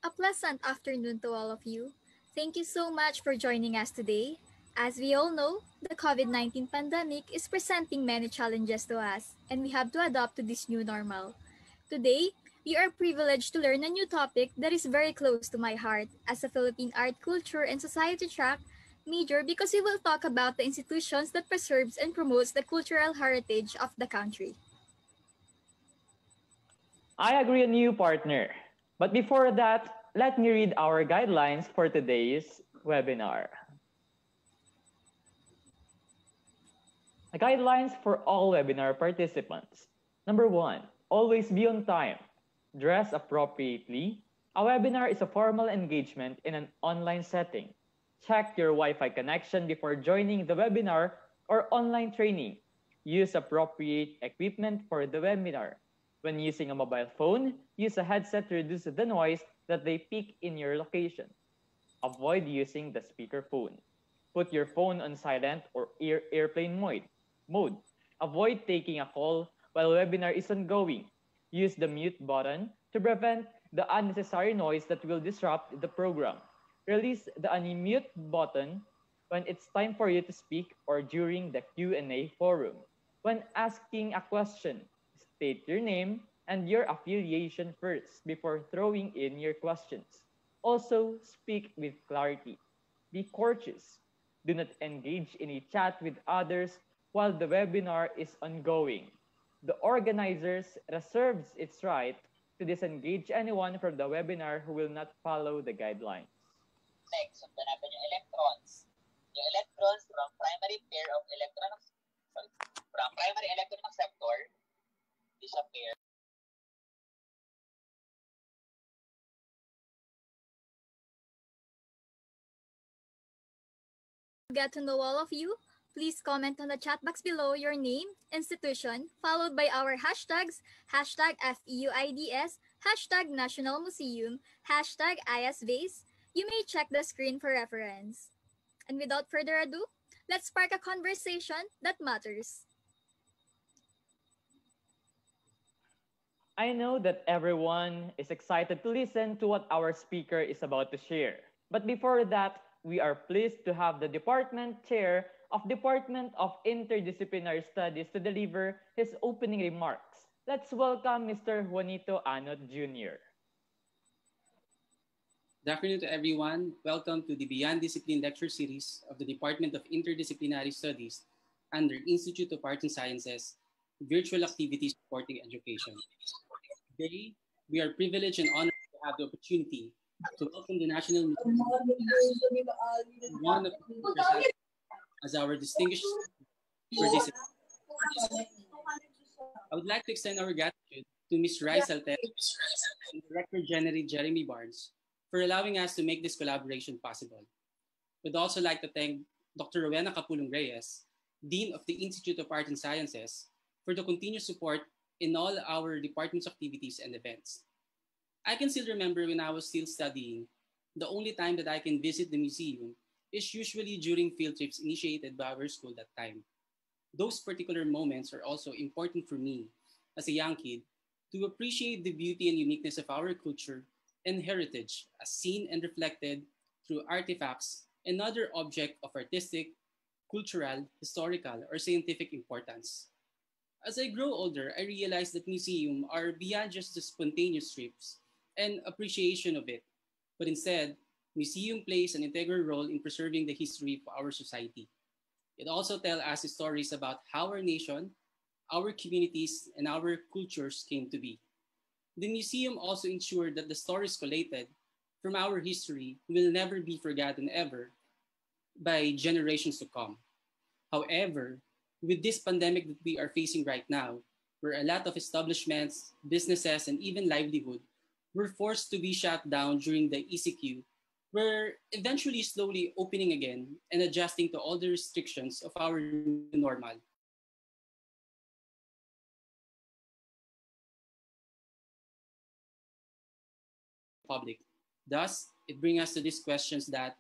A pleasant afternoon to all of you. Thank you so much for joining us today. As we all know, the COVID 19 pandemic is presenting many challenges to us, and we have to adapt to this new normal. Today, we are privileged to learn a new topic that is very close to my heart as a Philippine art, culture, and society track major because we will talk about the institutions that preserves and promotes the cultural heritage of the country. I agree on you, partner. But before that, let me read our guidelines for today's webinar. The guidelines for all webinar participants. Number one, always be on time. Dress appropriately. A webinar is a formal engagement in an online setting. Check your Wi-Fi connection before joining the webinar or online training. Use appropriate equipment for the webinar. When using a mobile phone, use a headset to reduce the noise that they pick in your location. Avoid using the speakerphone. Put your phone on silent or airplane mode. Avoid taking a call while webinar is ongoing. Use the mute button to prevent the unnecessary noise that will disrupt the program. Release the unmute button when it's time for you to speak or during the Q&A forum. When asking a question, state your name and your affiliation first before throwing in your questions. Also, speak with clarity. Be courteous. Do not engage in a chat with others while the webinar is ongoing. The organizers reserves its right to disengage anyone from the webinar who will not follow the guidelines. Next, sundan natin yung electrons. Yung electrons from primary pair of from primary electron acceptor, disappear. To get to know all of you, please comment on the chat box below your name, institution, followed by our hashtags, hashtag FEUIDS, hashtag National Museum, hashtag ISVACE. You may check the screen for reference. And without further ado, let's spark a conversation that matters. I know that everyone is excited to listen to what our speaker is about to share. But before that, we are pleased to have the Department Chair of Department of Interdisciplinary Studies to deliver his opening remarks. Let's welcome Mr. Juanito Anot Jr. Good afternoon to everyone. Welcome to the Beyond Discipline Lecture Series of the Department of Interdisciplinary Studies under Institute of Arts and Sciences, Virtual Activities Supporting Education. Today, we are privileged and honored to have the opportunity to welcome the National Museum one of the as our distinguished participant. I would like to extend our gratitude to Ms. Rice Altera and Director General Jeremy Barnes for allowing us to make this collaboration possible. We'd also like to thank Dr. Rowena Capulong Reyes, Dean of the Institute of Arts and Sciences, for the continued support in all our department's activities and events. I can still remember when I was still studying, the only time that I can visit the museum is usually during field trips initiated by our school that time. Those particular moments are also important for me as a young kid to appreciate the beauty and uniqueness of our culture and heritage as seen and reflected through artifacts and other objects of artistic, cultural, historical, or scientific importance. As I grow older, I realized that museums are beyond just the spontaneous trips and appreciation of it, but instead, museum plays an integral role in preserving the history of our society. It also tells us stories about how our nation, our communities, and our cultures came to be. The museum also ensured that the stories collated from our history will never be forgotten ever by generations to come. However, with this pandemic that we are facing right now, where a lot of establishments, businesses, and even livelihood were forced to be shut down during the ECQ, we're eventually slowly opening again and adjusting to all the restrictions of our new normal. Public. Thus, it brings us to these questions that,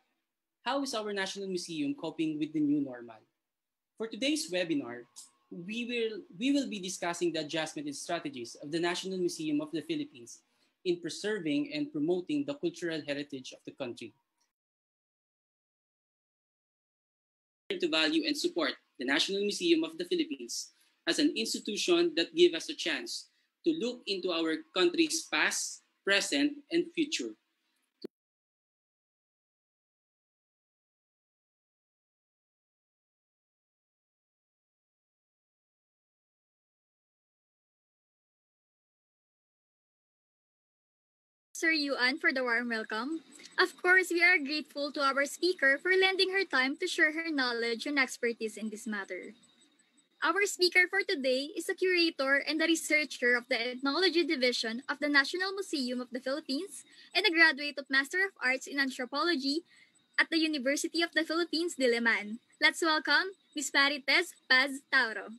how is our National Museum coping with the new normal? For today's webinar, we will be discussing the adjustment and strategies of the National Museum of the Philippines in preserving and promoting the cultural heritage of the country. To value and support the National Museum of the Philippines as an institution that gives us a chance to look into our country's past, present, and future. Sir Yuan for the warm welcome. Of course, we are grateful to our speaker for lending her time to share her knowledge and expertise in this matter. Our speaker for today is a curator and a researcher of the Ethnology Division of the National Museum of the Philippines and a graduate of Master of Arts in Anthropology at the University of the Philippines, Diliman. Let's welcome Ms. Marites Paz Tauro.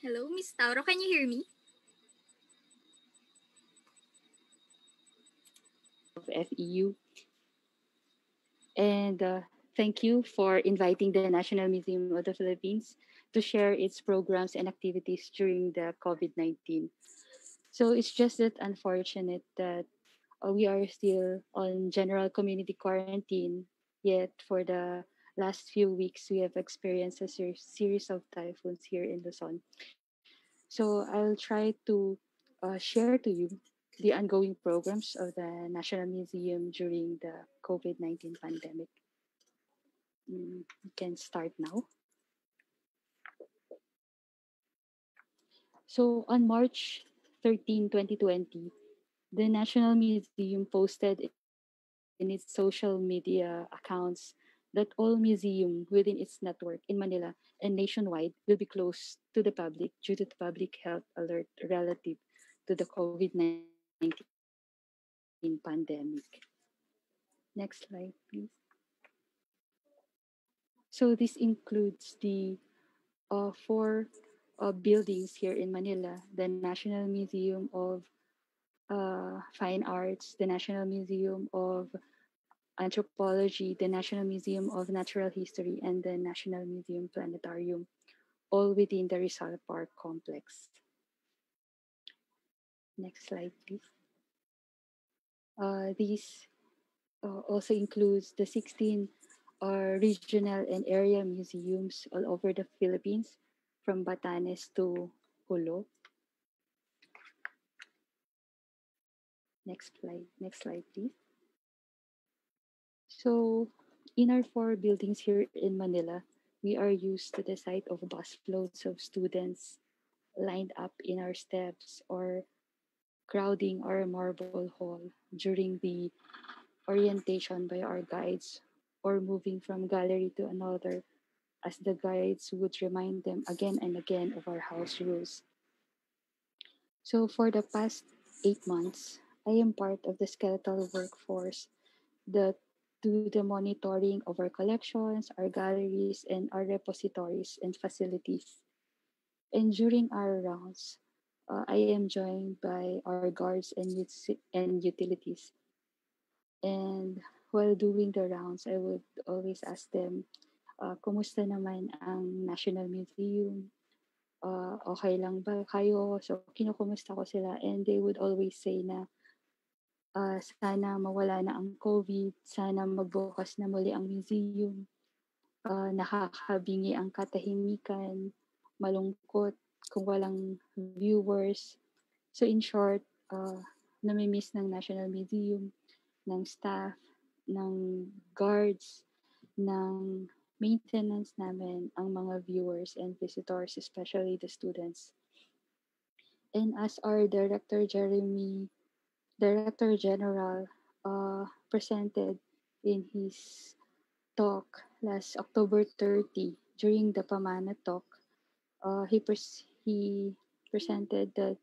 Hello, Ms. Tauro, can you hear me? Of FEU. And thank you for inviting the National Museum of the Philippines to share its programs and activities during the COVID-19. So it's just that unfortunate that we are still on general community quarantine, yet for the last few weeks, we have experienced a series of typhoons here in Luzon. So I'll try to share to you the ongoing programs of the National Museum during the COVID-19 pandemic. We can start now. So on March 13, 2020, the National Museum posted in its social media accounts that all museums within its network in Manila and nationwide will be closed to the public due to the public health alert relative to the COVID-19 pandemic. Next slide, please. So this includes the four buildings here in Manila: the National Museum of Fine Arts, the National Museum of Anthropology, the National Museum of Natural History, and the National Museum Planetarium, all within the Rizal Park complex. Next slide, please. These also includes the 16 regional and area museums all over the Philippines, from Batanes to Jolo. Next slide, please. So, in our four buildings here in Manila, we are used to the sight of busloads of students lined up in our steps or crowding our marble hall during the orientation by our guides, or moving from gallery to another as the guides would remind them again and again of our house rules. So for the past 8 months, I am part of the skeletal workforce that do the monitoring of our collections, our galleries, and our repositories and facilities. And during our rounds, I am joined by our guards and utilities. And while doing the rounds, I would always ask them, kumusta naman ang National Museum? Okay lang ba kayo? So, kinukumusta ko sila. And they would always say na, sana mawala na ang COVID, sana magbukas na muli ang museum, nakakabingi ang katahimikan, malungkot kung walang viewers. So in short, namimiss ng National Museum, ng staff, ng guards, ng maintenance namin ang mga viewers and visitors, especially the students. And as our Director General presented in his talk last October 30 during the Pamana talk, he presented that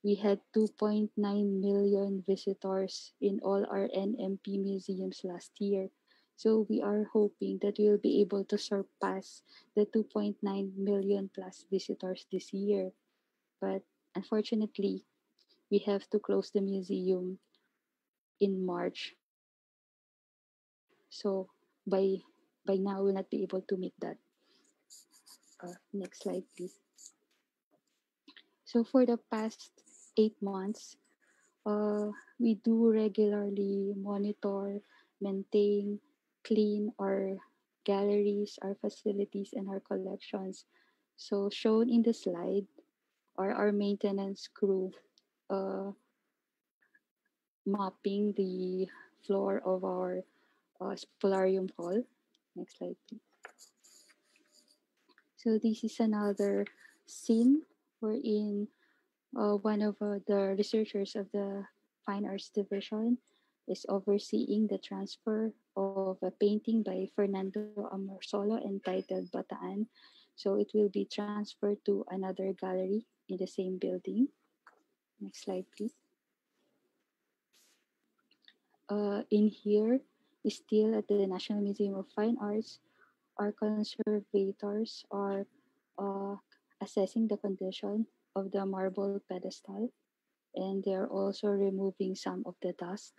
we had 2.9 million visitors in all our NMP museums last year. So we are hoping that we will be able to surpass the 2.9 million plus visitors this year. But unfortunately, we have to close the museum in March. So by now, we'll not be able to meet that. Next slide, please. So for the past 8 months, we do regularly monitor, maintain, clean our galleries, our facilities, and our collections. So shown in the slide are our maintenance crew uh, mopping the floor of our Spolarium Hall. Next slide, please. So this is another scene wherein one of the researchers of the Fine Arts Division is overseeing the transfer of a painting by Fernando Amorsolo entitled Bataan. So it will be transferred to another gallery in the same building. Next slide, please. In here, still at the National Museum of Fine Arts, our conservators are uh, assessing the condition of the marble pedestal, and they are also removing some of the dust.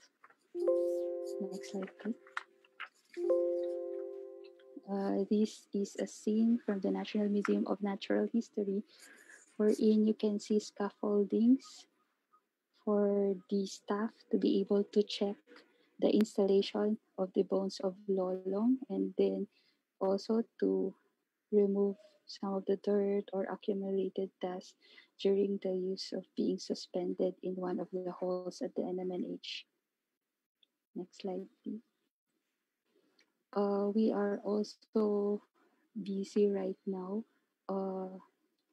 Next slide, please. This is a scene from the National Museum of Natural History, wherein you can see scaffoldings for the staff to be able to check the installation of the bones of Lolong, and then also to remove some of the dirt or accumulated dust during the use of being suspended in one of the halls at the NMNH. Next slide, please. We are also busy right now uh,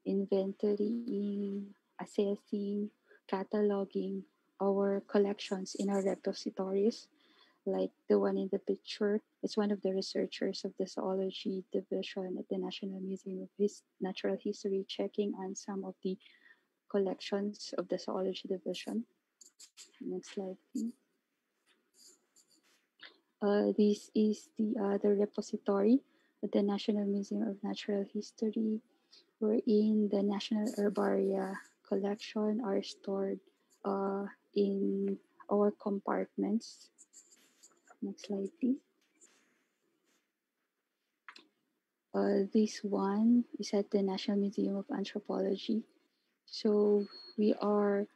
inventorying, assessing, cataloging our collections in our repositories, like the one in the picture. It's one of the researchers of the Zoology Division at the National Museum of Natural History checking on some of the collections of the Zoology Division. Next slide, please. This is the repository at the National Museum of Natural History, wherein the National Herbaria collection are stored in our compartments. Next slide, please. This one is at the National Museum of Anthropology. So we are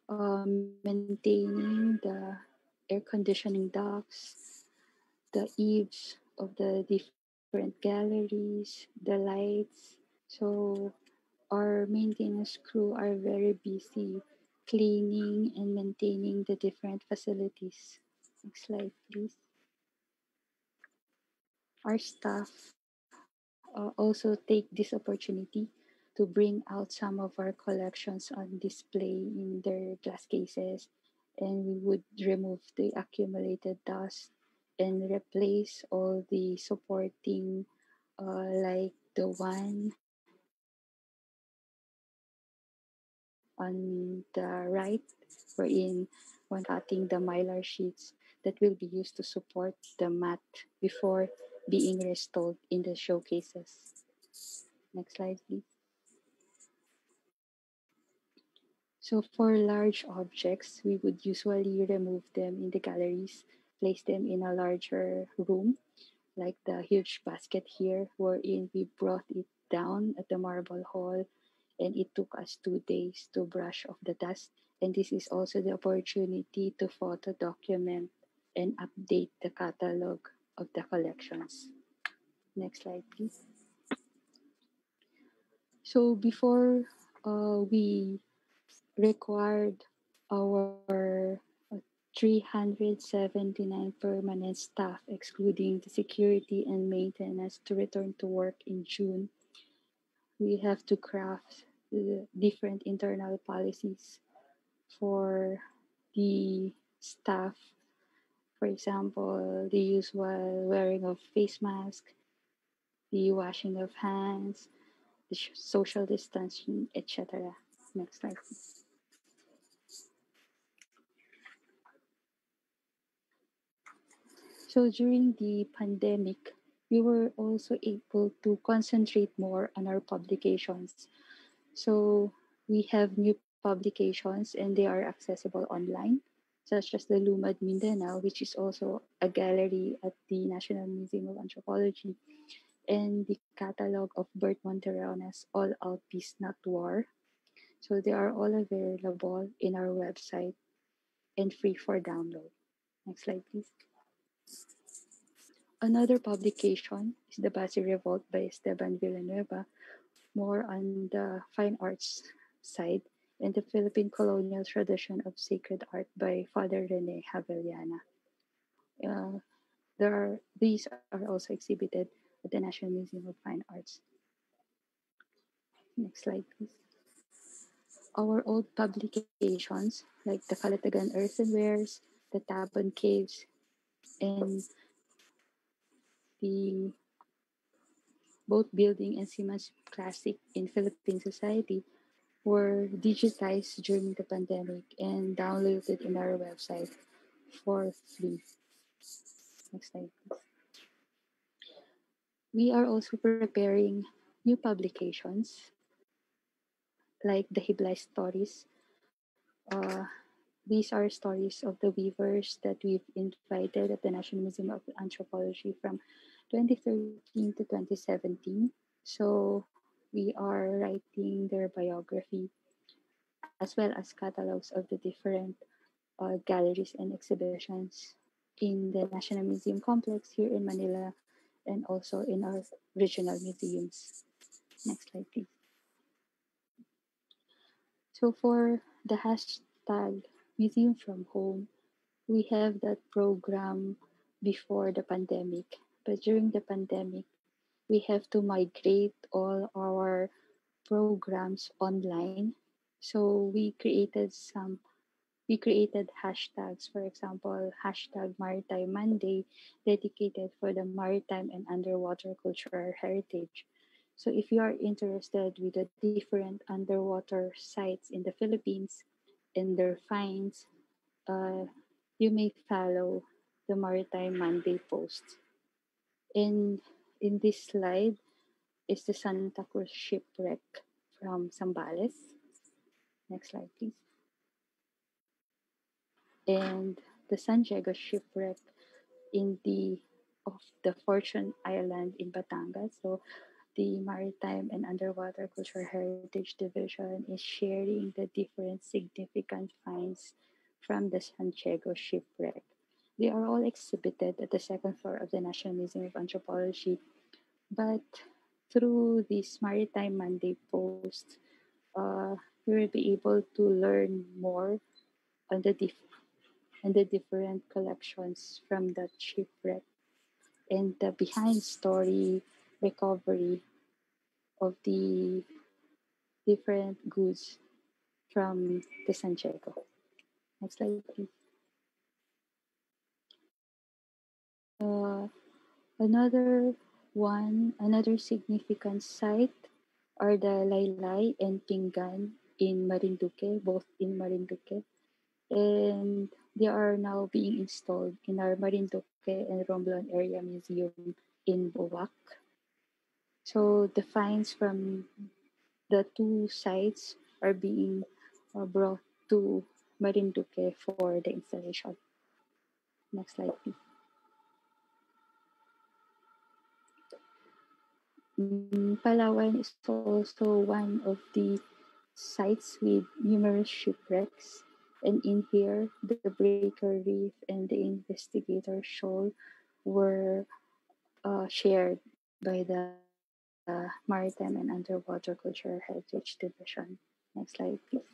maintaining the air conditioning ducts, the eaves of the different galleries, the lights. So our maintenance crew are very busy cleaning and maintaining the different facilities. Next slide, please. Our staff also take this opportunity to bring out some of our collections on display in their glass cases, and we would remove the accumulated dust and replace all the supporting, like the one on the right, wherein one cutting the mylar sheets that will be used to support the mat before being restored in the showcases. Next slide, please. So for large objects, we would usually remove them in the galleries, place them in a larger room, like the huge basket here, wherein we brought it down at the Marble Hall, and it took us 2 days to brush off the dust. And this is also the opportunity to photo document and update the catalog of the collections. Next slide, please. So before we required our 379 permanent staff, excluding the security and maintenance, to return to work in June, we have to craft different internal policies for the staff. For example, the usual wearing of face mask, the washing of hands, the social distancing, etc. Next slide, please. So during the pandemic, we were also able to concentrate more on our publications. So we have new publications and they are accessible online, such as the Lumad Mindanao, which is also a gallery at the National Museum of Anthropology, and the catalog of Bert Monterones All Out Peace Not War. So they are all available in our website and free for download. Next slide, please. Another publication is The Basi Revolt by Esteban Villanueva, more on the fine arts side, and the Philippine colonial tradition of sacred art by Father Rene Havellana. Uh, these are also exhibited at the National Museum of Fine Arts. Next slide, please. Our old publications, like the Calatagan Earthenwares, the Tabon Caves, and the both building and Siemens Classic in Philippine society, were digitized during the pandemic and downloaded in our website for free. Next slide, please. We are also preparing new publications like the Hiblay stories. Uh, these are stories of the weavers that we've invited at the National Museum of Anthropology from 2013 to 2017. So we are writing their biography as well as catalogs of the different galleries and exhibitions in the National Museum complex here in Manila and also in our regional museums. Next slide, please. So for the hashtag Museum from Home, we have that program before the pandemic. But during the pandemic, we have to migrate all our programs online. So we created hashtags, for example, hashtag Maritime Monday, dedicated for the maritime and underwater cultural heritage. So if you are interested with the different underwater sites in the Philippines and their finds, uh, you may follow the Maritime Monday post. In in this slide is the Santa Cruz shipwreck from Zambales. Next slide, please. And the San Diego shipwreck in the of the Fortune Island in Batangas. So the Maritime and Underwater Cultural Heritage Division is sharing the different significant finds from the San Diego shipwreck. They are all exhibited at the second floor of the National Museum of Anthropology. But through this Maritime Monday post, you will be able to learn more on the different collections from that shipwreck and the behind story recovery of the different goods from the Santiago. Next slide, please. Uh, another significant site are the Laylay and Pingan in Marinduque, both in Marinduque. And they are now being installed in our Marinduque and Romblon Area Museum in Boac. So the finds from the two sites are being brought to Marinduque for the installation. Next slide, please. Palawan is also one of the sites with numerous shipwrecks. And in here, the Breaker Reef and the Investigator Shoal were shared by the Maritime and Underwater Cultural Heritage Division. Next slide, please.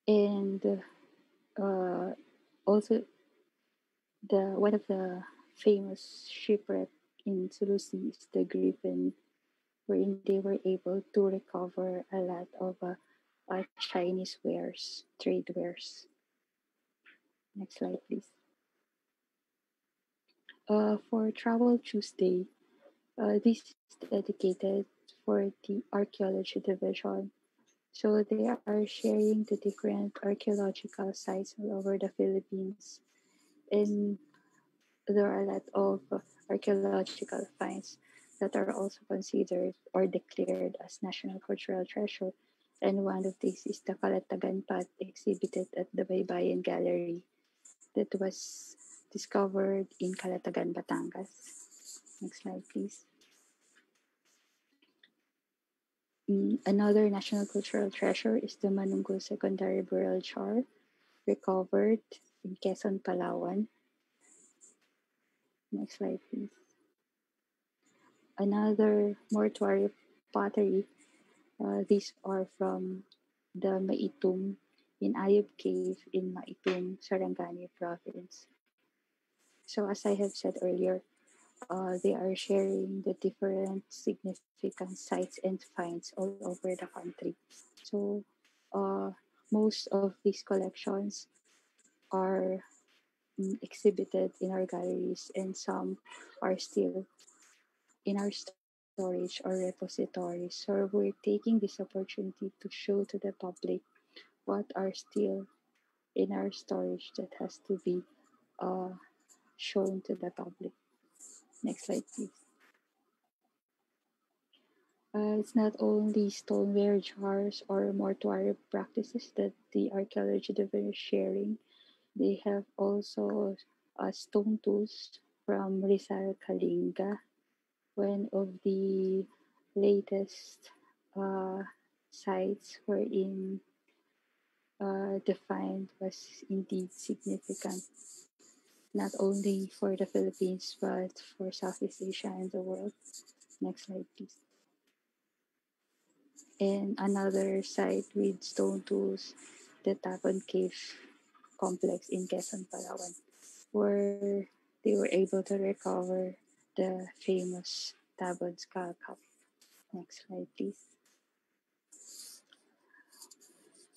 And also, one of the famous shipwreck in Sulu Sea is the Griffin, wherein they were able to recover a lot of Chinese wares, trade wares. Next slide, please. For Travel Tuesday, this is dedicated for the archaeology division. So they are sharing the different archaeological sites all over the Philippines. And there are a lot of archaeological finds that are also considered or declared as national cultural treasure. And one of these is the Calatagan Pot exhibited at the Baybayin Gallery that was discovered in Calatagan, Batangas. Next slide, please. Another national cultural treasure is the Manunggo Secondary Burial Jar, recovered in Quezon, Palawan. Next slide, please. Another mortuary pottery. These are from the Maitum in Ayub Cave in Maitum, Sarangani province. So as I have said earlier, they are sharing the different significant sites and finds all over the country. So most of these collections are exhibited in our galleries, and some are still in our storage or repositories. So we're taking this opportunity to show to the public what are still in our storage that has to be uh, shown to the public. Next slide, please. It's not only stoneware jars or mortuary practices that the archaeology division is sharing. They have also stone tools from Rizal Kalinga, one of the latest uh, sites wherein the find was indeed significant, not only for the Philippines, but for Southeast Asia and the world. Next slide, please. And another site with stone tools, the Tapon Cave complex in Quezon, Palawan, where they were able to recover the famous Tabon skull cup. Next slide, please.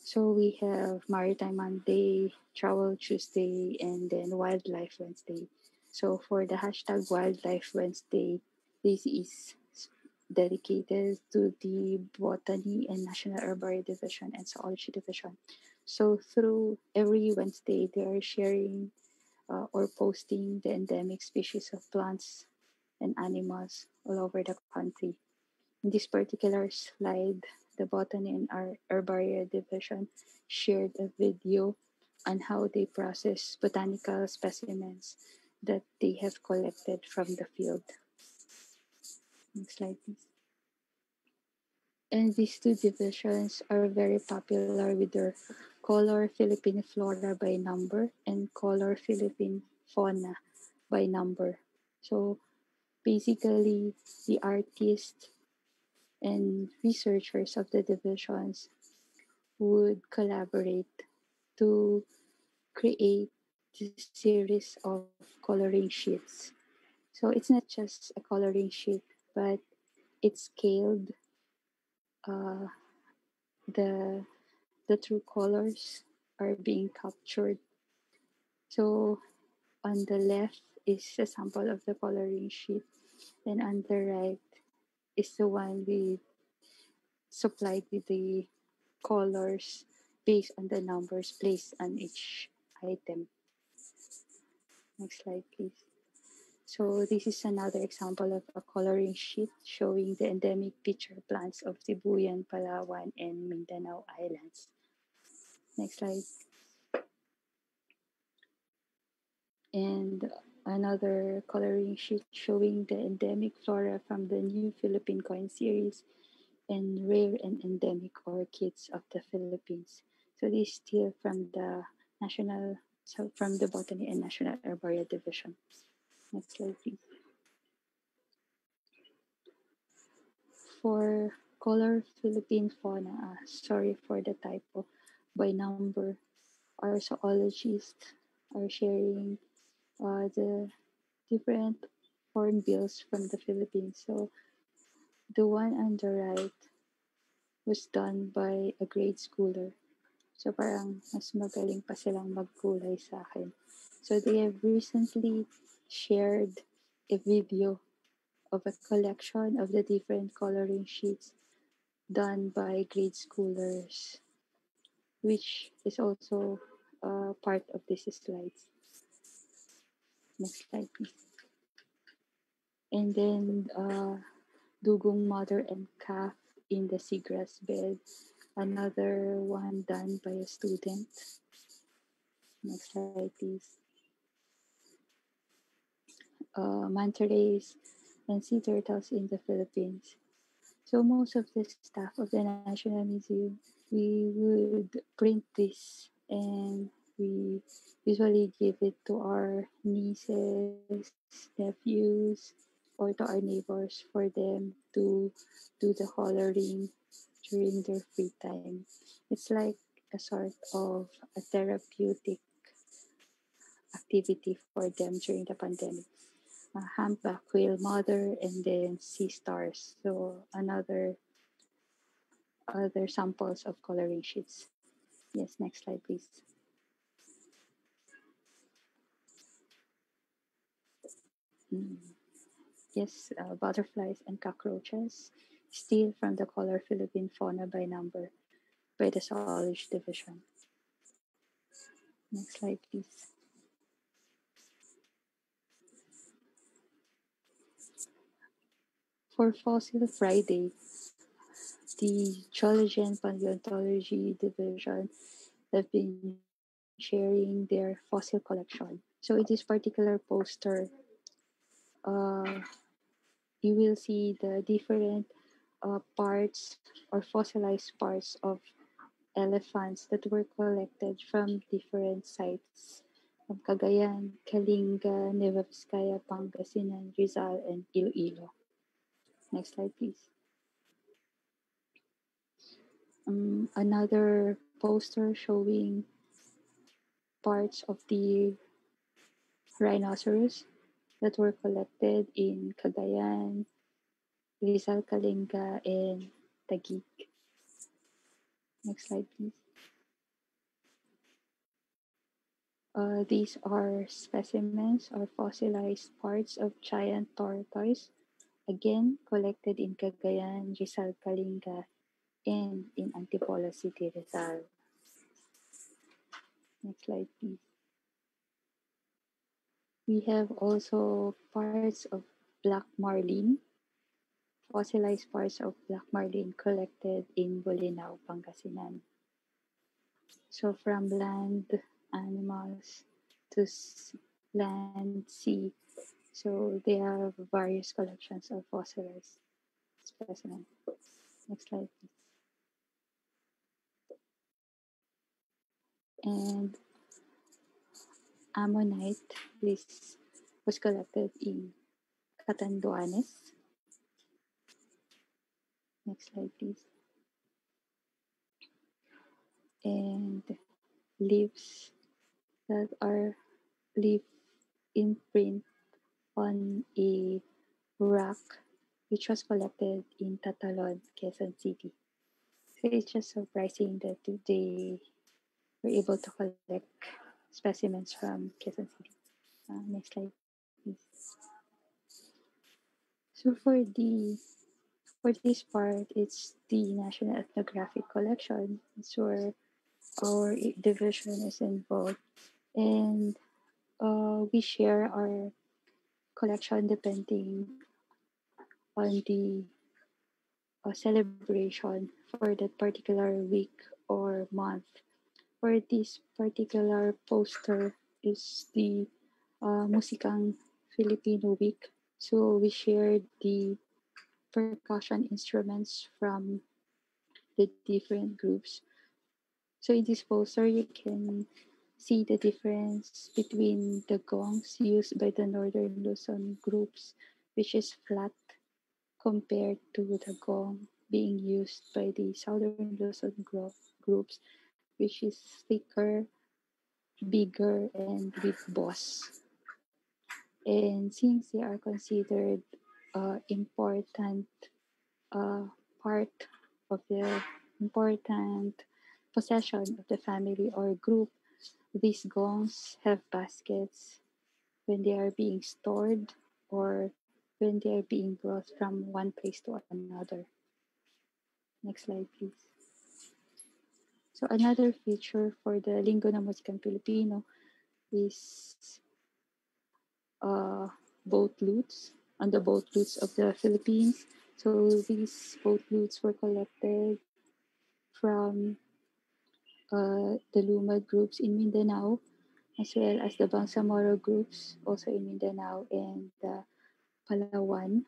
So we have Maritime Monday, Travel Tuesday, and then Wildlife Wednesday. So for the hashtag Wildlife Wednesday, this is dedicated to the Botany and National Herbary Division and Zoology Division. So through every Wednesday, they are sharing or posting the endemic species of plants and animals all over the country. In this particular slide, the Botany and Herbaria Division shared a video on how they process botanical specimens that they have collected from the field. Next slide, please. And these two divisions are very popular with their Color Philippine Flora by number and Color Philippine Fauna by number. So basically, the artists and researchers of the divisions would collaborate to create this series of coloring sheets. So it's not just a coloring sheet, but it's scaled. Uh, the the true colors are being captured. So on the left is a sample of the coloring sheet, and on the right is the one we supplied with the colors based on the numbers placed on each item. Next slide, please. So this is another example of a coloring sheet showing the endemic pitcher plants of Sibuyan, Palawan, and Mindanao Islands. Next slide. And another coloring sheet showing the endemic flora from the New Philippine Coin series and rare and endemic orchids of the Philippines. So this is still from the from the Botany and National Herbaria Division. Next slide, please. For Color Philippine Fauna, sorry for the typo, by number, our zoologists are sharing the different hornbills from the Philippines. So the one on the right was done by a grade schooler. So parang mas magaling pa silang magkulay sa akin. So they have recently shared a video of a collection of the different coloring sheets done by grade schoolers, which is also part of these slides. Next slide, please. And then Dugong Mother and Calf in the Seagrass Bed, another one done by a student. Next slide, please. Manta rays and sea turtles in the Philippines. So most of the staff of the National Museum, we would print this and we usually give it to our nieces, nephews, or to our neighbors for them to do the coloring during their free time. It's like a sort of a therapeutic activity for them during the pandemic. Humpback whale mother and then sea stars. So another other samples of coloring sheets. Yes, next slide, please. Mm. Yes, butterflies and cockroaches steal from the Color Philippine Fauna by Number by the Zoology Division. Next slide, please. For Fossil Friday, the Geology and Paleontology Division have been sharing their fossil collection. So in this particular poster, uh, you will see the different parts or fossilized parts of elephants that were collected from different sites from Cagayan, Kalinga, Nueva Vizcaya, Pangasinan, Rizal, and Iloilo. Next slide, please. Another poster showing parts of the rhinoceros that were collected in Cagayan, Rizal, Kalinga, and Taguig. Next slide, please. These are specimens or fossilized parts of giant tortoise, again collected in Cagayan, Rizal, Kalinga, and in Antipolo City, Rizal. Next slide, please. We have also parts of black marlin, fossilized parts of black marlin collected in Bolinao, Pangasinan. So from land animals to land, sea, so they have various collections of fossilized specimens. Next slide, please. And ammonite, this was collected in Catanduanes. Next slide, please. And leaves that are leaf imprint on a rock which was collected in Tatalon, Quezon City. So it's just surprising that they were able to collect specimens from Quezon City. Next slide, please. So for this part, it's the National Ethnographic Collection. It's where our division is involved, and we share our collection depending on the celebration for that particular week or month. For this particular poster is the Musikang Filipino Week. So we shared the percussion instruments from the different groups. So in this poster, you can see the difference between the gongs used by the Northern Luzon groups, which is flat, compared to the gong being used by the Southern Luzon groups, which is thicker, bigger, and with boss. And since they are considered important part of the important possession of the family or group, these gongs have baskets when they are being stored or when they are being brought from one place to another. Next slide, please. So another feature for the Linggo ng Musikang Pilipino is boat lutes on the boat lutes of the Philippines. So these boat lutes were collected from the Lumad groups in Mindanao, as well as the Bangsamoro groups also in Mindanao and Palawan.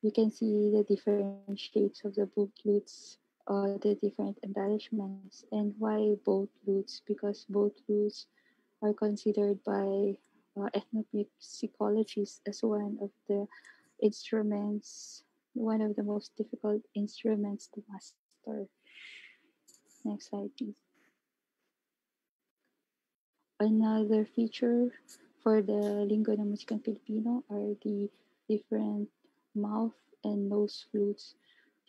You can see the different shapes of the boat lutes, the different embellishments, and why boat lutes? Because boat lutes are considered by ethnomusicologists as one of the instruments, one of the most difficult instruments to master. Next slide, please. Another feature for the Linggo ng Musikang Pilipino are the different mouth and nose flutes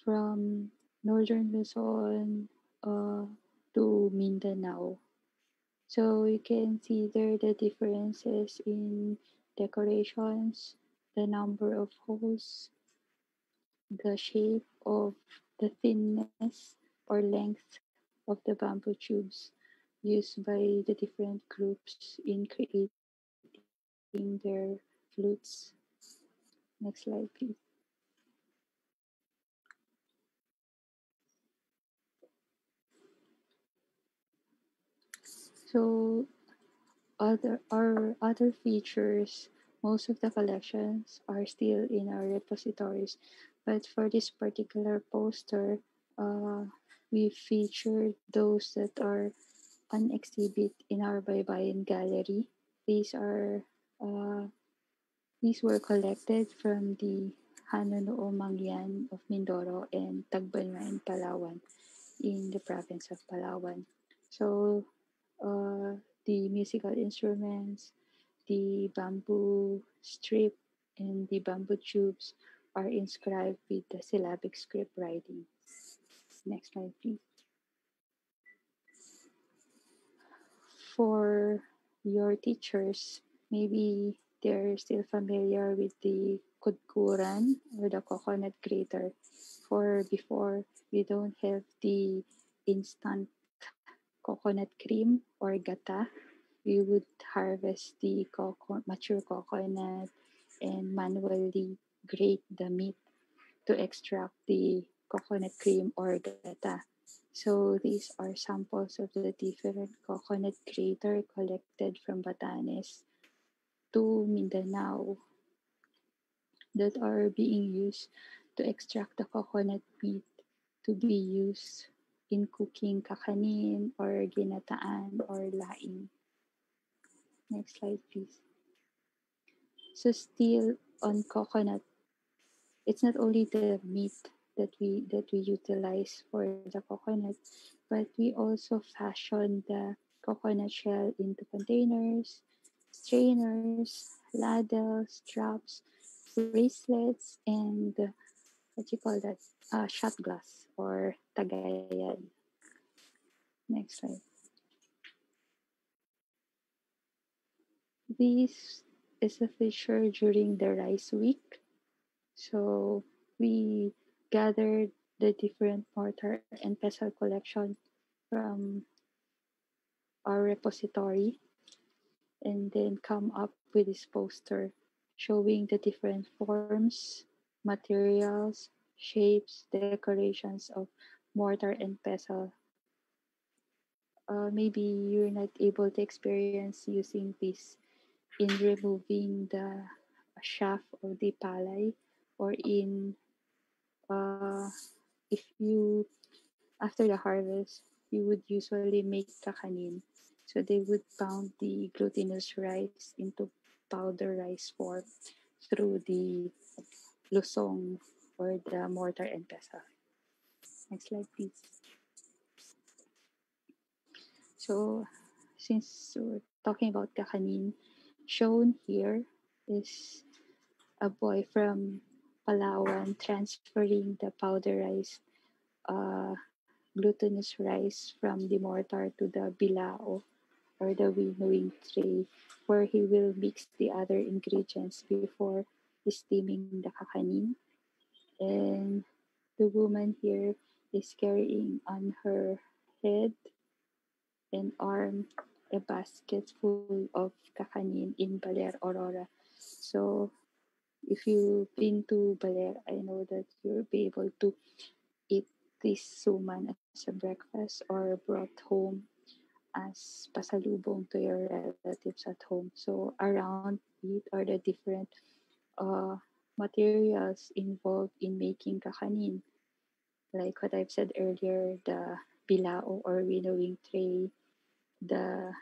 from northern Luzon to Mindanao. So you can see there the differences in decorations, the number of holes, the shape of the thinness or length of the bamboo tubes used by the different groups in creating their flutes. Next slide, please. So other features, most of the collections are still in our repositories, but for this particular poster, uh, we featured those that are on exhibit in our Baybayin Gallery. These are uh, these were collected from the Hanunoo Mangyan of Mindoro and Tagbanwa Palawan in the province of Palawan. So uh, the musical instruments, the bamboo strip, and the bamboo tubes are inscribed with the syllabic script writing. Next slide, please. For your teachers, maybe they're still familiar with the kudkuran or the coconut grater. For before, we don't have the instant coconut cream or gata. We would harvest the mature coconut and manually grate the meat to extract the coconut cream or gata. So these are samples of the different coconut grater collected from Batanes to Mindanao that are being used to extract the coconut meat to be used in cooking kakanin or ginataan or laing. Next slide, please. So still on coconut, it's not only the meat that we utilize for the coconut, but we also fashion the coconut shell into containers, strainers, ladles, straps, bracelets, and what you call that? Shot glass or tagayan. Next slide. This is a feature during the Rice Week. So we gathered the different mortar and pestle collection from our repository and then come up with this poster showing the different forms, materials, shapes, decorations of mortar and pestle. Maybe you're not able to experience using this in removing the shaft of the palay or in if you after the harvest you would usually make kakanin, so they would pound the glutinous rice into powder rice form through the lusong or the mortar and pestle. Next slide, please. So since we're talking about kakanin, shown here is a boy from Palawan transferring the powderized glutinous rice from the mortar to the bilao or the winnowing tray, where he will mix the other ingredients before steaming the kakanin. And the woman here is carrying on her head and arm a basket full of kakanin in Baler, Aurora. So if you've been to Baler, I know that you'll be able to eat this suman as a breakfast or brought home as pasalubong to your relatives at home. So around it are the different uh, materials involved in making kakanin, like what I've said earlier, the bilao or winnowing tray, the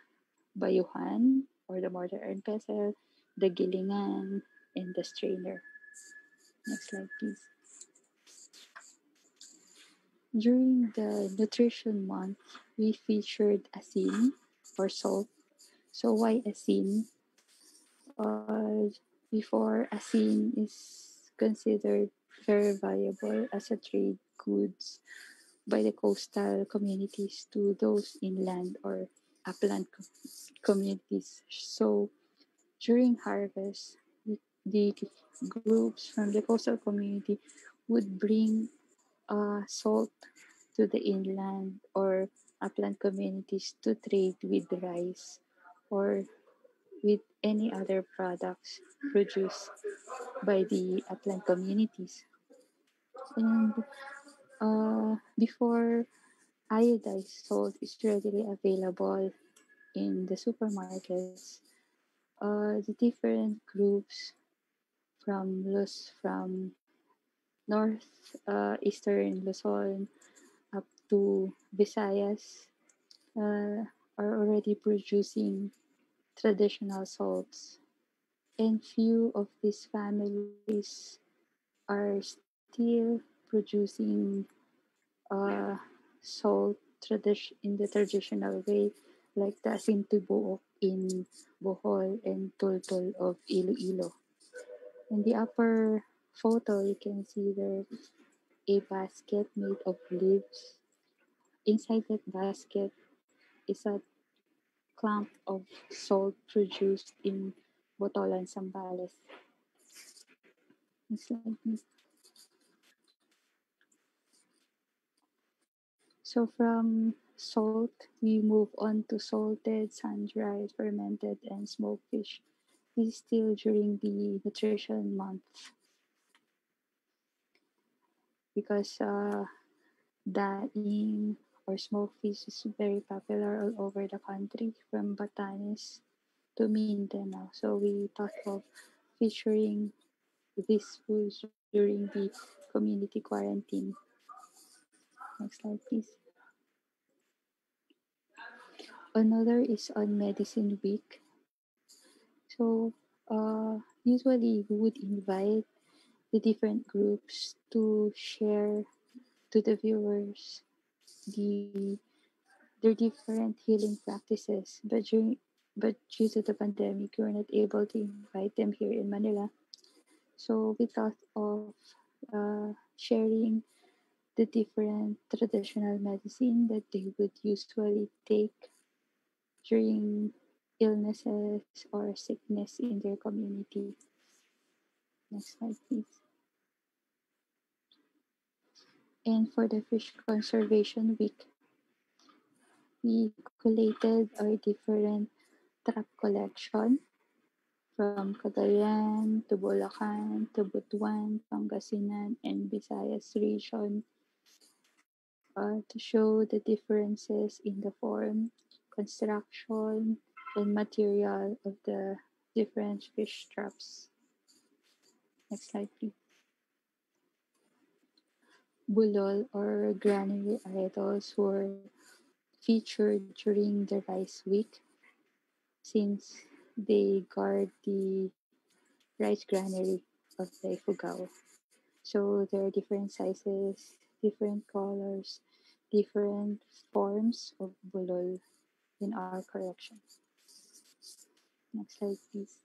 bayuhan or the mortar and pestle, the gilingan, and the strainer. Next slide, please. During the nutrition month, we featured asin or salt. So why asin? Before asin is considered very valuable as a trade goods by the coastal communities to those inland or upland communities. So during harvest, the groups from the coastal community would bring salt to the inland or upland communities to trade with rice or with any other products produced by the upland communities. And before iodized salt is readily available in the supermarkets, the different groups from north eastern Luzon up to Visayas are already producing traditional salts, and few of these families are still producing salt in the traditional way, like the asintubuok in Bohol and tultul of Iloilo. In the upper photo, you can see there a basket made of leaves. Inside that basket is a clump of salt produced in Botolan, Zambales. Next slide, please. So from salt, we move on to salted, sun-dried, fermented, and smoked fish. This is still during the nutrition month because daing or smoked fish is very popular all over the country from Batanes to Mindanao. So we thought of featuring these foods during the community quarantine. Next slide, please. Another is on Medicine Week. So usually we would invite the different groups to share to the viewers their different healing practices. But due to the pandemic, we were not able to invite them here in Manila. So we thought of sharing the different traditional medicine that they would usually take during illnesses or sickness in their community. Next slide, please. And for the Fish Conservation Week, we collated our different trap collection from Cagayan to Bulacan to Butuan, Pangasinan, and Visayas region to show the differences in the form, construction, and material of the different fish traps. Next slide, please. Bulol or granary idols were featured during the Rice Week since they guard the rice granary of the Ifugao. So there are different sizes, different colors, different forms of bulol in our collection. Next slide, please.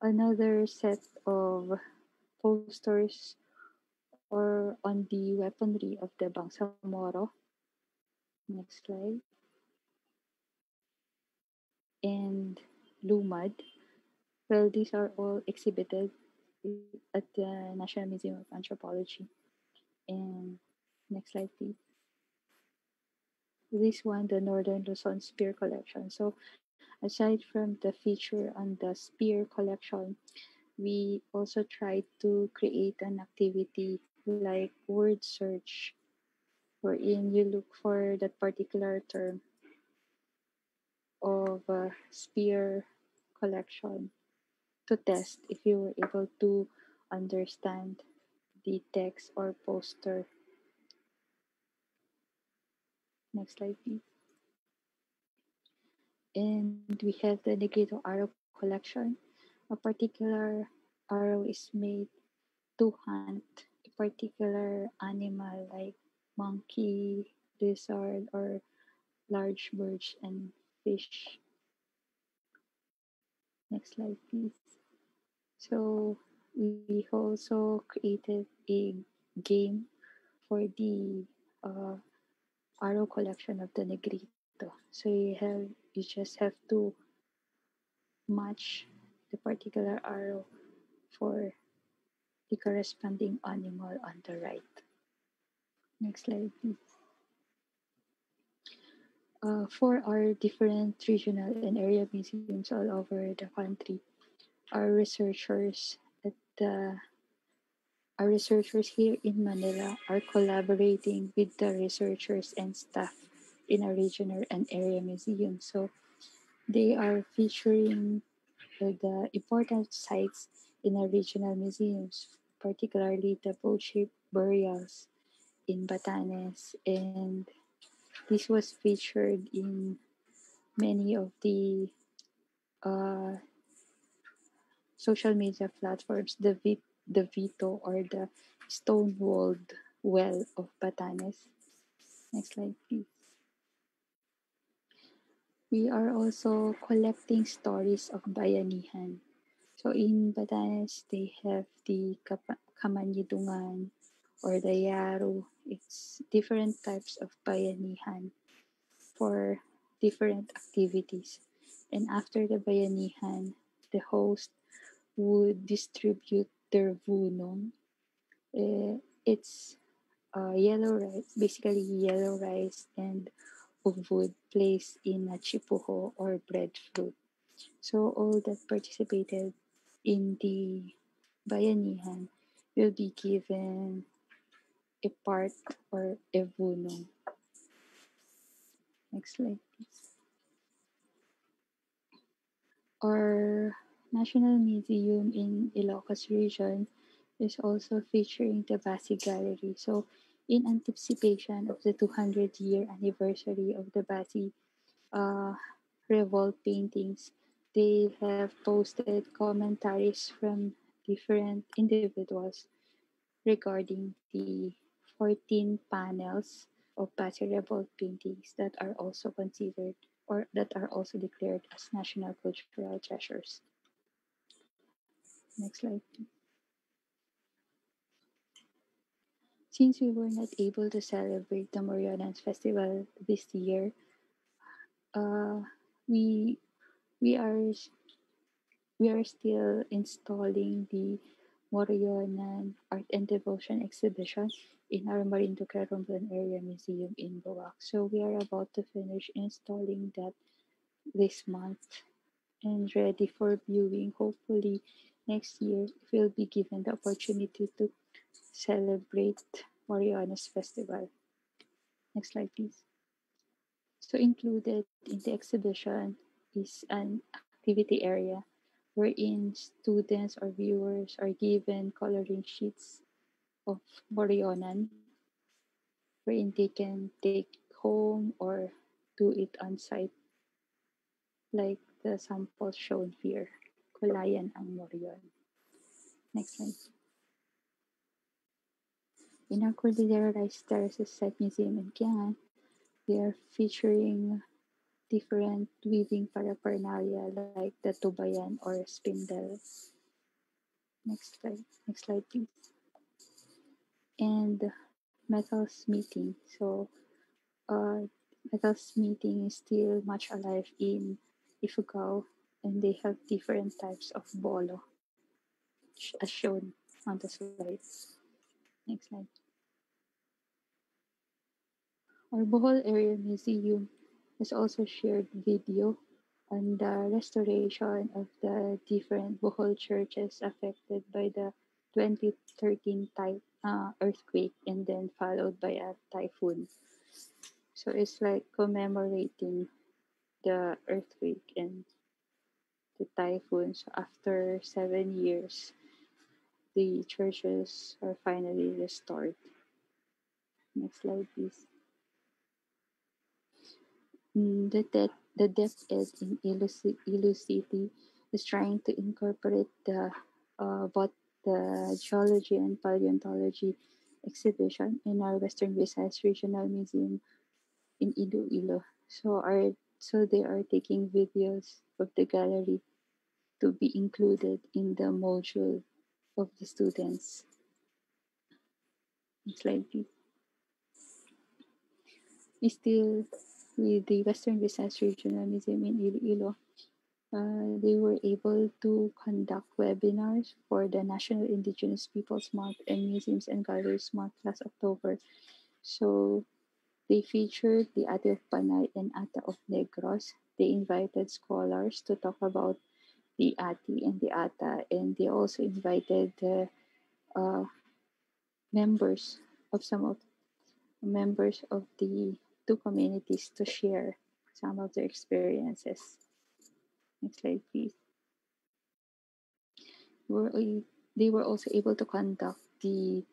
Another set of posters or on the weaponry of the Bangsamoro. Next slide. And Lumad. Well, these are all exhibited at the National Museum of Anthropology. And next slide, please. This one, the Northern Luzon Spear Collection. So aside from the feature on the spear collection, we also tried to create an activity like word search, wherein you look for that particular term of spear collection to test if you were able to understand the text or poster. Next slide, please. And we have the Negrito arrow collection. A particular arrow is made to hunt a particular animal like monkey, lizard, or large birds and fish. Next slide, please. So we also created a game for the uh, arrow collection of the Negrito. So you just have to match the particular arrow for the corresponding animal on the right. Next slide, please. For our different regional and area museums all over the country, our researchers at the our researchers here in Manila are collaborating with the researchers and staff in our regional and area museum. So they are featuring the important sites in our regional museums, particularly the Boat burials in Batanes, and this was featured in many of the uh, social media platforms, the Vito or the stone walled well of Batanes. Next slide, please. We are also collecting stories of Bayanihan. So in Batanes, they have the Kamanyidungan or the Yaro. It's different types of Bayanihan for different activities. And after the Bayanihan, the host would distribute their vunong. It's yellow rice, basically yellow rice and wood placed in a chipuho or breadfruit. So all that participated in the bayanihan will be given a part or a vunong. Next slide, please. Our National Museum in Ilocos region is also featuring the Basi Gallery. So in anticipation of the 200-year anniversary of the Basi uh, revolt paintings, they have posted commentaries from different individuals regarding the 14 panels of Basi revolt paintings that are also considered or that are also declared as national cultural treasures. Next slide, please. Since we were not able to celebrate the Morionans Festival this year, uh, we we are we are still installing the Morionan Art and Devotion exhibition in our Marinduque Romblon Area Museum in Boac. So we are about to finish installing that this month and ready for viewing. Hopefully next year we'll be given the opportunity to celebrate Moriones Festival. Next slide, please. So included in the exhibition is an activity area wherein students or viewers are given coloring sheets of Morionan wherein they can take home or do it on site like the sample shown here. Kulayan ang Morion. Next slide. In our Cordillera Rice Terraces Site Museum in Kiangan, we are featuring different weaving paraphernalia like the tubayan or spindle. Next slide. Next slide, please. And metal smithing. So, uh, metal smithing is still much alive in Ifugao, and they have different types of bolo, as shown on the slides. Next slide. Our Bohol Area Museum has also shared video on the restoration of the different Bohol churches affected by the 2013 earthquake and then followed by a typhoon. So it's like commemorating the earthquake and the typhoon. So after 7 years, the churches are finally restored. Next slide, please. The DepEd in Ilu City is trying to incorporate both the geology and paleontology exhibition in our Western Visayas Regional Museum in Iloilo. So they are taking videos of the gallery to be included in the module of the students. Next slide, please. Still with the Western Visayas Regional Museum in Iloilo, they were able to conduct webinars for the National Indigenous Peoples Month and Museums and Galleries Month last October. So they featured the Ate of Panay and Ata of Negros. They invited scholars to talk about the Ati and the Ata, and they also invited the uh, members of some of members of the two communities to share some of their experiences. Next slide, please. Were, they were also able to conduct a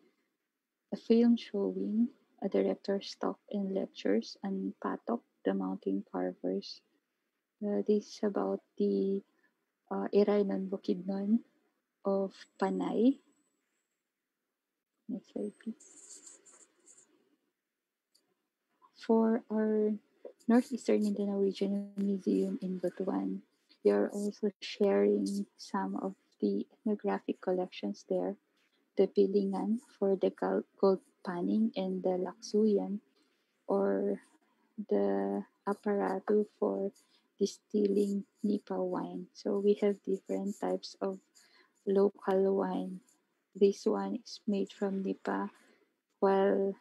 film showing a director's talk and lectures on Patok, the mountain carvers. This is about the Irainon Bukidnon of Panay. Next slide, please. For our Northeastern Mindanao Regional Museum in Butuan, they are also sharing some of the ethnographic collections there. The Pilingan for the gold panning and the Laksuyan, or the Aparato for distilling Nipa wine. So we have different types of local wine. This one is made from Nipa, while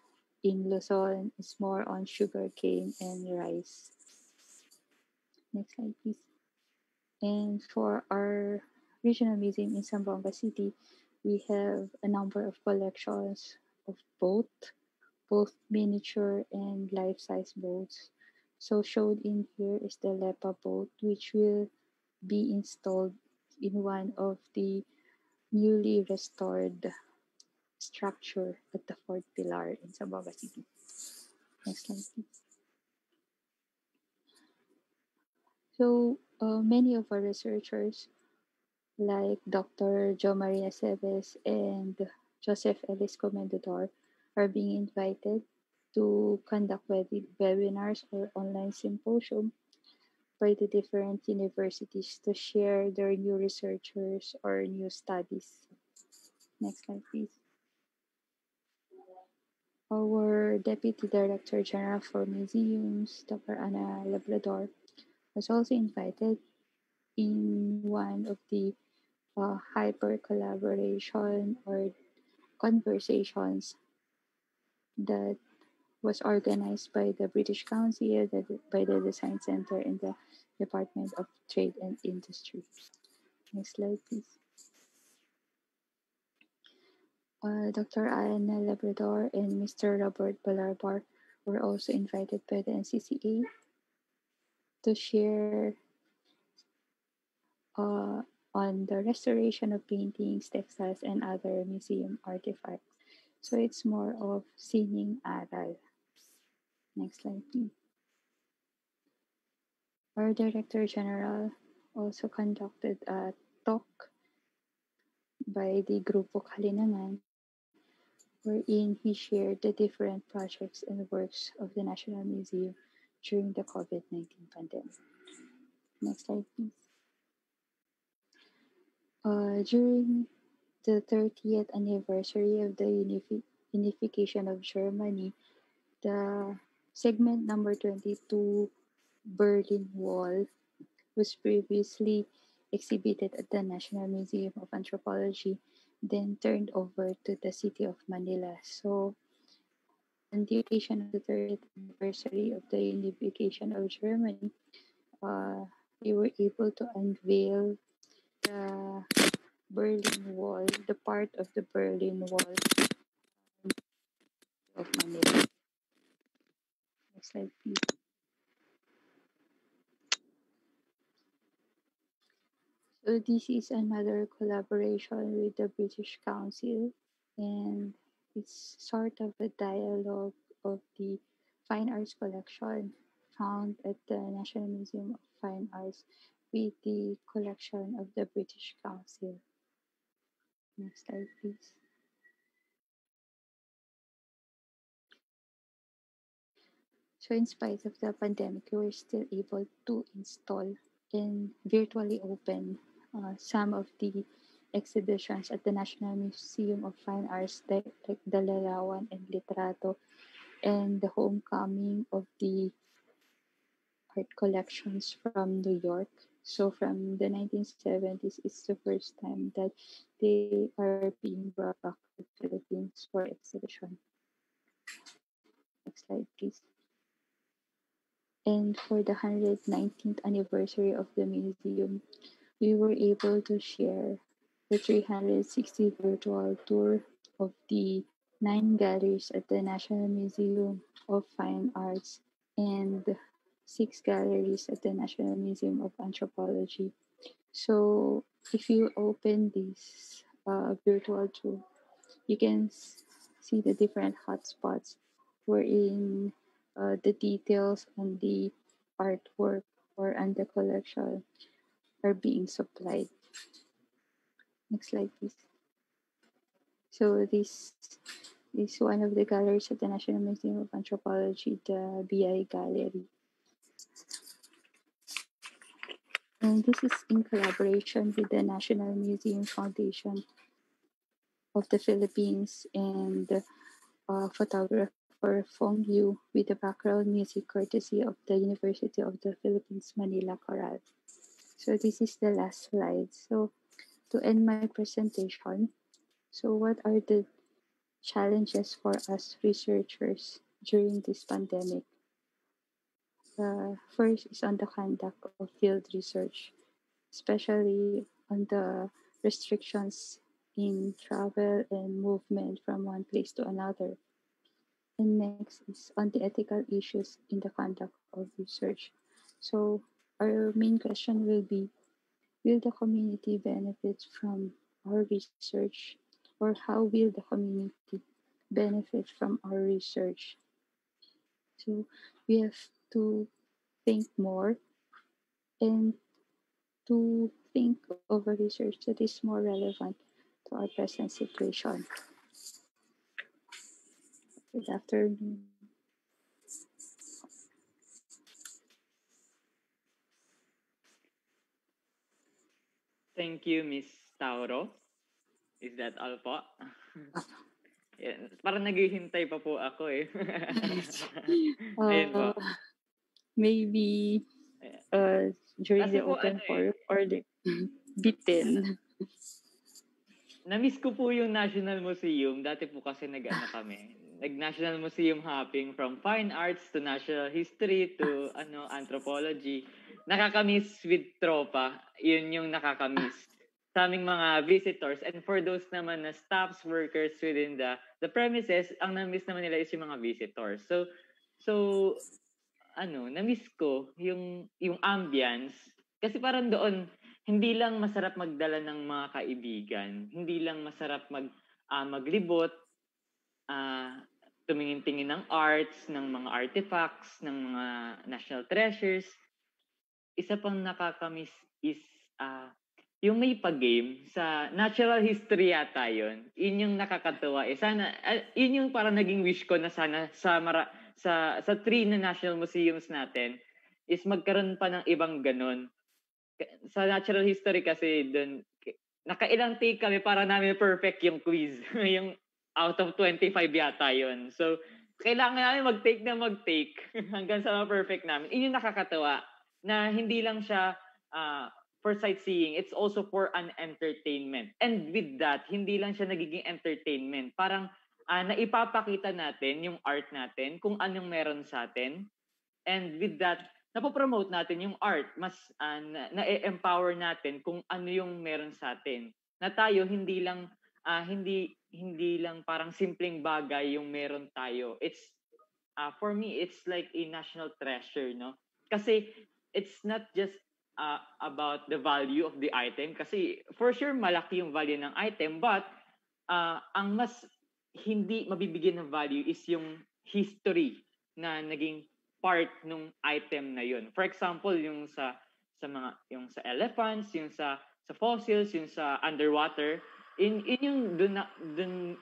in Luzon it's more on sugarcane and rice. Next slide, please. And for our regional museum in Zamboanga City, we have a number of collections of both miniature and life-size boats. So shown in here is the Lepa boat, which will be installed in one of the newly restored structure at the Fort Pilar in Zamboanga City. Next slide, please. So many of our researchers, like Dr. Jo Maria Seves and Joseph Ellis Comendador, are being invited to conduct webinars or online symposium by the different universities to share their new researchers or new studies. Next slide, please. Our Deputy Director General for Museums, Dr. Ana Labrador, was also invited in one of the hyper collaboration or conversations that was organized by the British Council, by the Design Center, and the Department of Trade and Industry. Next slide, please. Dr. Ana Labrador and Mr. Robert Balarbar were also invited by the NCCA to share uh, on the restoration of paintings, textiles, and other museum artifacts. So it's more of sining aral. Next slide, please. Our Director General also conducted a talk by the Grupo Kalinangan, wherein he shared the different projects and works of the National Museum during the COVID-19 pandemic. Next slide, please. During the 30th anniversary of the unification of Germany, the segment number 22 Berlin Wall was previously exhibited at the National Museum of Anthropology, then turned over to the city of Manila. So, on the occasion of the 30th anniversary of the unification of Germany, they were able to unveil the Berlin Wall, the part of the Berlin Wall of Manila. Next slide, please. So this is another collaboration with the British Council, and it's sort of a dialogue of the fine arts collection found at the National Museum of Fine Arts with the collection of the British Council. Next slide, please. So in spite of the pandemic, we were still able to install and virtually open some of the exhibitions at the National Museum of Fine Arts, like the Larawan and Litrato, and the homecoming of the art collections from New York. So from the 1970s, it's the first time that they are being brought back to the Philippines for exhibition. Next slide, please. And for the 119th anniversary of the museum, we were able to share the 360 virtual tour of the 9 galleries at the National Museum of Fine Arts and 6 galleries at the National Museum of Anthropology. So if you open this virtual tour, you can see the different hotspots wherein the details on the artwork or on the collection are being supplied. Next slide, please. So this is one of the galleries at the National Museum of Anthropology, the BI Gallery. And this is in collaboration with the National Museum Foundation of the Philippines and photographer Fong Yu with the background music courtesy of the University of the Philippines Manila Chorale. So this is the last slide. So to end my presentation, so what are the challenges for us researchers during this pandemic? First is on the conduct of field research, especially on the restrictions in travel and movement from one place to another. And next is on the ethical issues in the conduct of research. So our main question will be, will the community benefit from our research, or how will the community benefit from our research? So we have to think more and to think of a research that is more relevant to our present situation. Good afternoon. Thank you, Miss Tauro. Is that all po? Yan. Parang naghihintay pa po ako eh. Ayun po. Maybe during Kasi the po, open ano forum or the bitin. Na-miss ko po yung National Museum. Dati po kasi kami. Nag-National Museum hopping from fine arts to national history to anthropology. Nakakamiss with tropa. Yun yung nakakamiss sa aming mga visitors. And for those naman na staffs, workers within the premises, ang na-miss naman nila is yung mga visitors. So na-miss ko yung ambience. Kasi parang doon, hindi lang masarap magdala ng mga kaibigan, hindi lang masarap maglibot, tumingin-tingin ng arts, ng mga artifacts, ng mga national treasures. Isa pang nakakamiss is yung may pag-game sa natural history yata yun. Yun yung nakakatuwa. Sana, yun yung parang naging wish ko na sana sa 3 na national museums natin is magkaroon pa ng ibang ganun. Sa natural history kasi doon, nakailang take kami para namin perfect yung quiz. Yung out of 25 yata yun. So, kailangan namin mag-take hanggang sa ma-perfect namin. Yun yung nakakatawa na hindi lang siya for sightseeing, it's also for an entertainment. And with that, hindi lang siya nagiging entertainment. Parang naipapakita natin yung art natin, kung anong meron sa atin. And with that, napopromote natin yung art. Mas na-empower natin kung ano yung meron sa atin. Na tayo, hindi lang parang simpleng bagay yung meron tayo. It's, for me, it's like a national treasure, no? Kasi it's not just about the value of the item kasi for sure malaki yung value ng item but ang mas hindi mabibigyan ng value is yung history na naging part nung item na yun. For example, yung sa elephants, yung sa fossils, yung sa underwater, in yung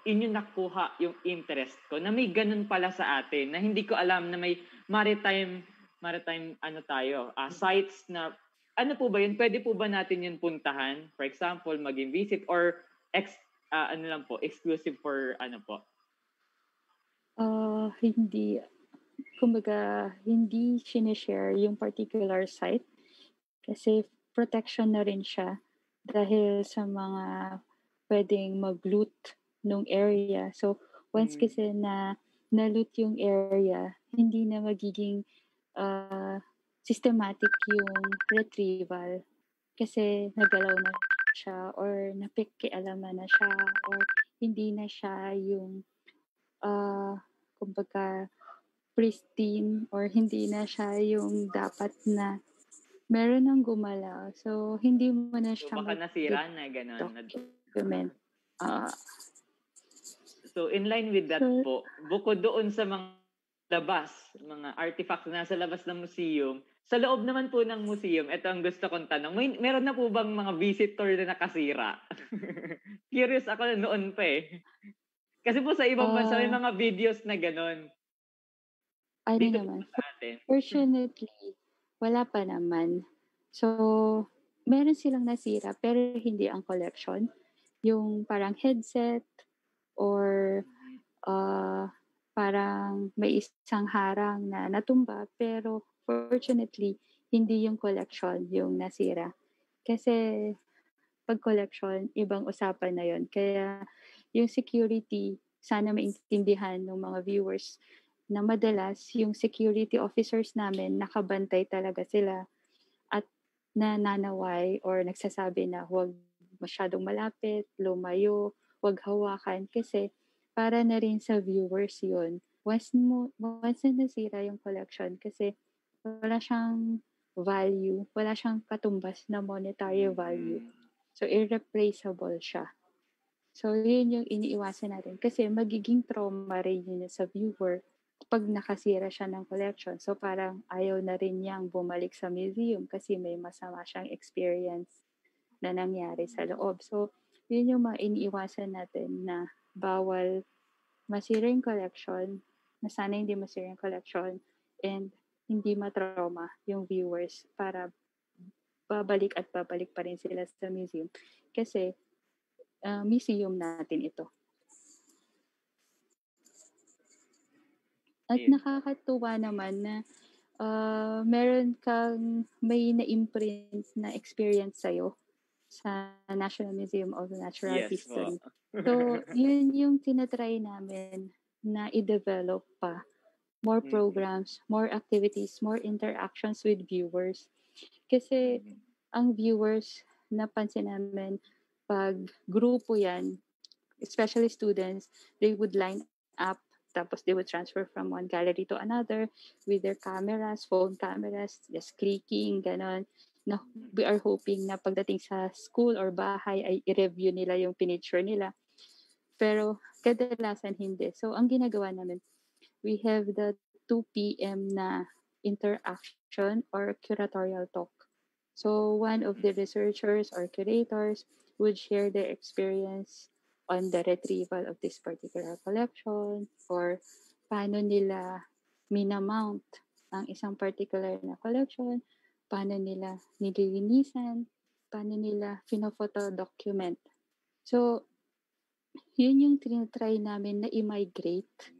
in yung nakuha yung interest ko na may ganun pala sa atin na hindi ko alam na may maritime sites na ano po ba yun? Pwede po ba natin yun puntahan? For example, maging visit or exclusive for ano po? Hindi. Kumbaga, hindi sinishare yung particular site kasi protection na rin siya dahil sa mga pwedeng mag-loot nung area. So, once kasi na na-loot yung area, hindi na magiging systematic yung retrieval kasi nagalaw na siya or napikialaman na siya or hindi na siya yung kumbaga pristine or hindi na siya yung dapat na meron ng gumalaw. So, hindi mo na siya baka nasira na gano'n. Document. So, in line with that po, bukod doon sa mga labas, mga artifacts na nasa labas ng museum, sa loob naman po ng museum, ito ang gusto kong tanong, meron na po bang mga visitor na nakasira? Curious ako noon pa eh. Kasi po sa ibang bansa may mga videos na gano'n. Dito naman. Fortunately, wala pa naman. So, meron silang nasira pero hindi ang collection. Yung parang headset or parang may isang harang na natumba pero fortunately, hindi yung collection yung nasira. Kasi pag collection, ibang usapan na yon. Kaya yung security, sana maintindihan ng mga viewers na madalas yung security officers namin nakabantay talaga sila at nananaway or nagsasabi na huwag masyadong malapit, lumayo, huwag hawakan kasi para na rin sa viewers yun. Once na nasira yung collection kasi wala siyang value, wala siyang katumbas na monetary value. So, irreplaceable siya. So, yun yung iniiwasan natin. Kasi magiging trauma rin yun sa viewer pag nakasira siya ng collection. So, parang ayaw na rin niyang bumalik sa museum kasi may masama siyang experience na nangyari sa loob. So, yun yung mga iniiwasan natin na bawal masira yung collection, na sana hindi masira yung collection, and hindi matrauma yung viewers para babalik at babalik pa rin sila sa museum. Kasi museum natin ito. At nakakatuwa naman na meron kang may na-imprint na experience sa'yo sa National Museum of Natural History. So, yun yung tinatry namin na i-develop pa. More programs, more activities, more interactions with viewers. Kasi ang viewers, napansin namin, pag grupo yan, especially students, they would line up, tapos they would transfer from one gallery to another with their cameras, phone cameras, just clicking, ganon. Na we are hoping na pagdating sa school or bahay ay i-review nila yung pinicture nila. Pero kadalasan hindi. So, ang ginagawa namin, we have the 2 p.m. na interaction or curatorial talk. So, one of the researchers or curators would share their experience on the retrieval of this particular collection or paano nila minamount ang isang particular na collection, paano nila nililinisan, paano nila photo document. So, yun yung tinatry namin na i-migrate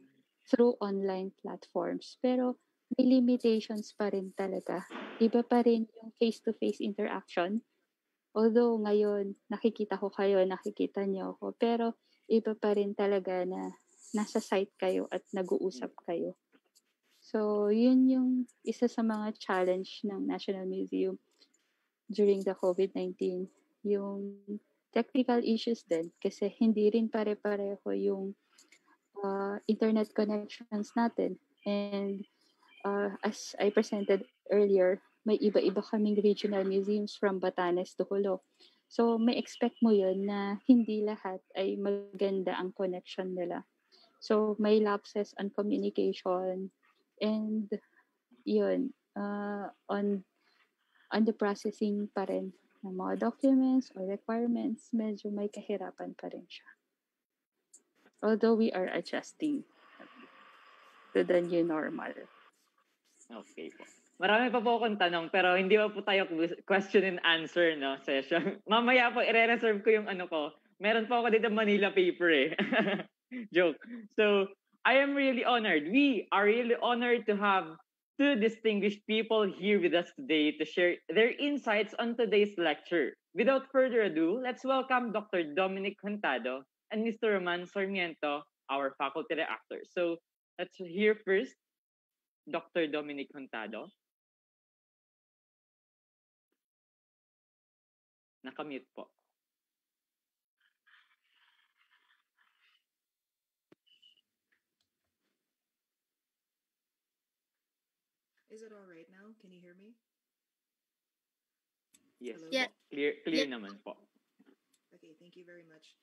through online platforms. Pero may limitations pa rin talaga. Iba pa rin yung face-to-face interaction. Although ngayon, nakikita ko kayo, nakikita niyo ako. Pero iba pa rin talaga na nasa site kayo at nag-uusap kayo. So, yun yung isa sa mga challenge ng National Museum during the COVID-19. Yung technical issues din kasi hindi rin pare-pareho yung internet connections natin. And as I presented earlier, may iba-iba kaming regional museums from Batanes to Jolo. So, may expect mo yun na hindi lahat ay maganda ang connection nila. So, may lapses on communication and yun, on the processing pa rin ng mga documents or requirements, medyo may kahirapan pa rin siya. Although we are adjusting to the new normal. Okay po. Marami pa po akong tanong pero hindi pa po tayo question and answer no session. Mamaya po i-reserve ko yung ano ko. Meron po ako dito Manila paper eh. Joke. So, I am really honored. We are really honored to have two distinguished people here with us today to share their insights on today's lecture. Without further ado, let's welcome Dr. Dominic Contado and Mr. Roman Sarmiento, our faculty reactors. So, let's hear first Dr. Dominic Contado. Nakamute po. Is it all right now? Can you hear me? Yes. Hello? Yeah. Clear naman po. Okay, thank you very much.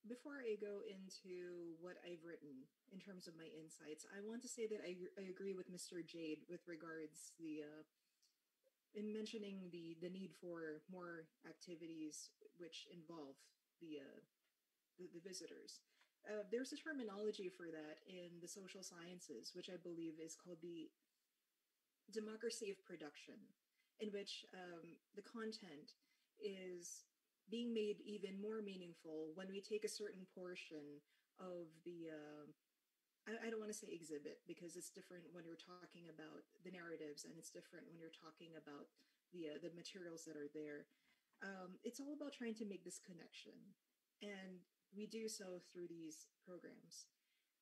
Before I go into what I've written in terms of my insights, I want to say that I agree with Mr. Jade with regards in mentioning the need for more activities which involve the visitors. There's a terminology for that in the social sciences, which I believe is called the democracy of production, in which the content is being made even more meaningful when we take a certain portion of the I don't want to say exhibit because it's different when you're talking about the narratives and it's different when you're talking about the materials that are there. It's all about trying to make this connection, and we do so through these programs.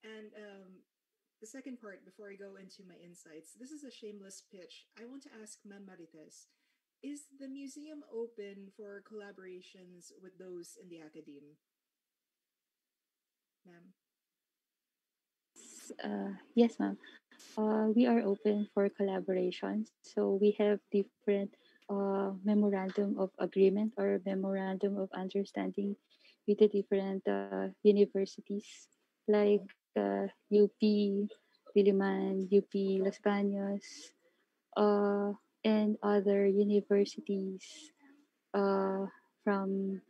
And the second part, before I go into my insights, this is a shameless pitch. I want to ask Ma'am Marites, is the museum open for collaborations with those in the academe? Ma'am? Yes, ma'am. We are open for collaborations. So we have different memorandum of agreement or memorandum of understanding with the different universities like UP, Diliman, UP, Los Baños, uh, and other universities uh, from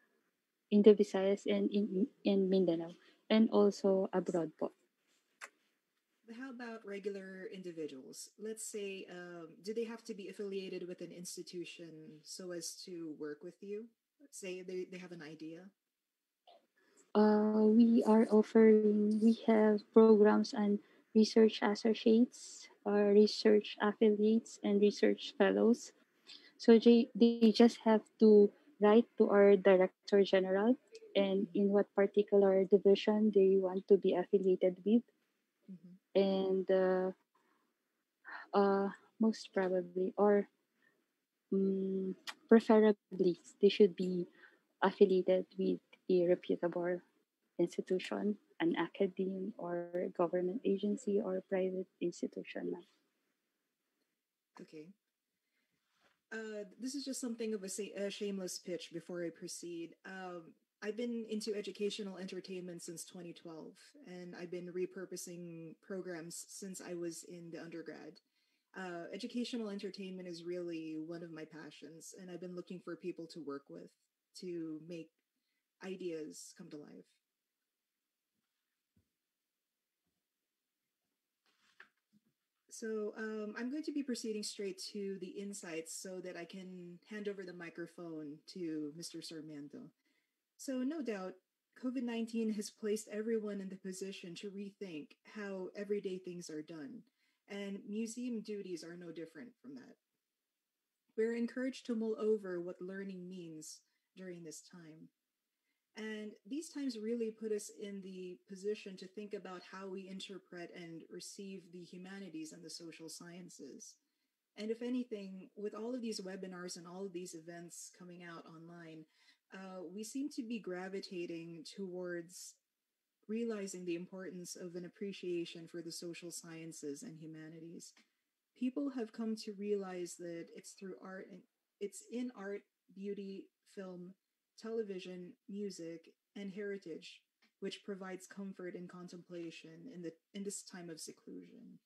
in the Visayas and in Mindanao, and also abroad po. How about regular individuals? Let's say, do they have to be affiliated with an institution so as to work with you? Say they have an idea. We have programs and research associates, research affiliates, and research fellows. So they just have to write to our director general and in what particular division they want to be affiliated with. Mm-hmm. And most probably or preferably they should be affiliated with a reputable institution, an academe or government agency or private institution. Okay. This is just something of a shameless pitch before I proceed. I've been into educational entertainment since 2012, and I've been repurposing programs since I was in the undergrad. Educational entertainment is really one of my passions, and I've been looking for people to work with to make ideas come to life. So I'm going to be proceeding straight to the insights so that I can hand over the microphone to Mr. Sarmiento. So no doubt, COVID-19 has placed everyone in the position to rethink how everyday things are done, and museum duties are no different from that. We're encouraged to mull over what learning means during this time. And these times really put us in the position to think about how we interpret and receive the humanities and the social sciences. And if anything, with all of these webinars and all of these events coming out online, we seem to be gravitating towards realizing the importance of an appreciation for the social sciences and humanities. people have come to realize that it's through art and it's in art, beauty, film, television, music, and heritage, which provides comfort and contemplation in this time of seclusion.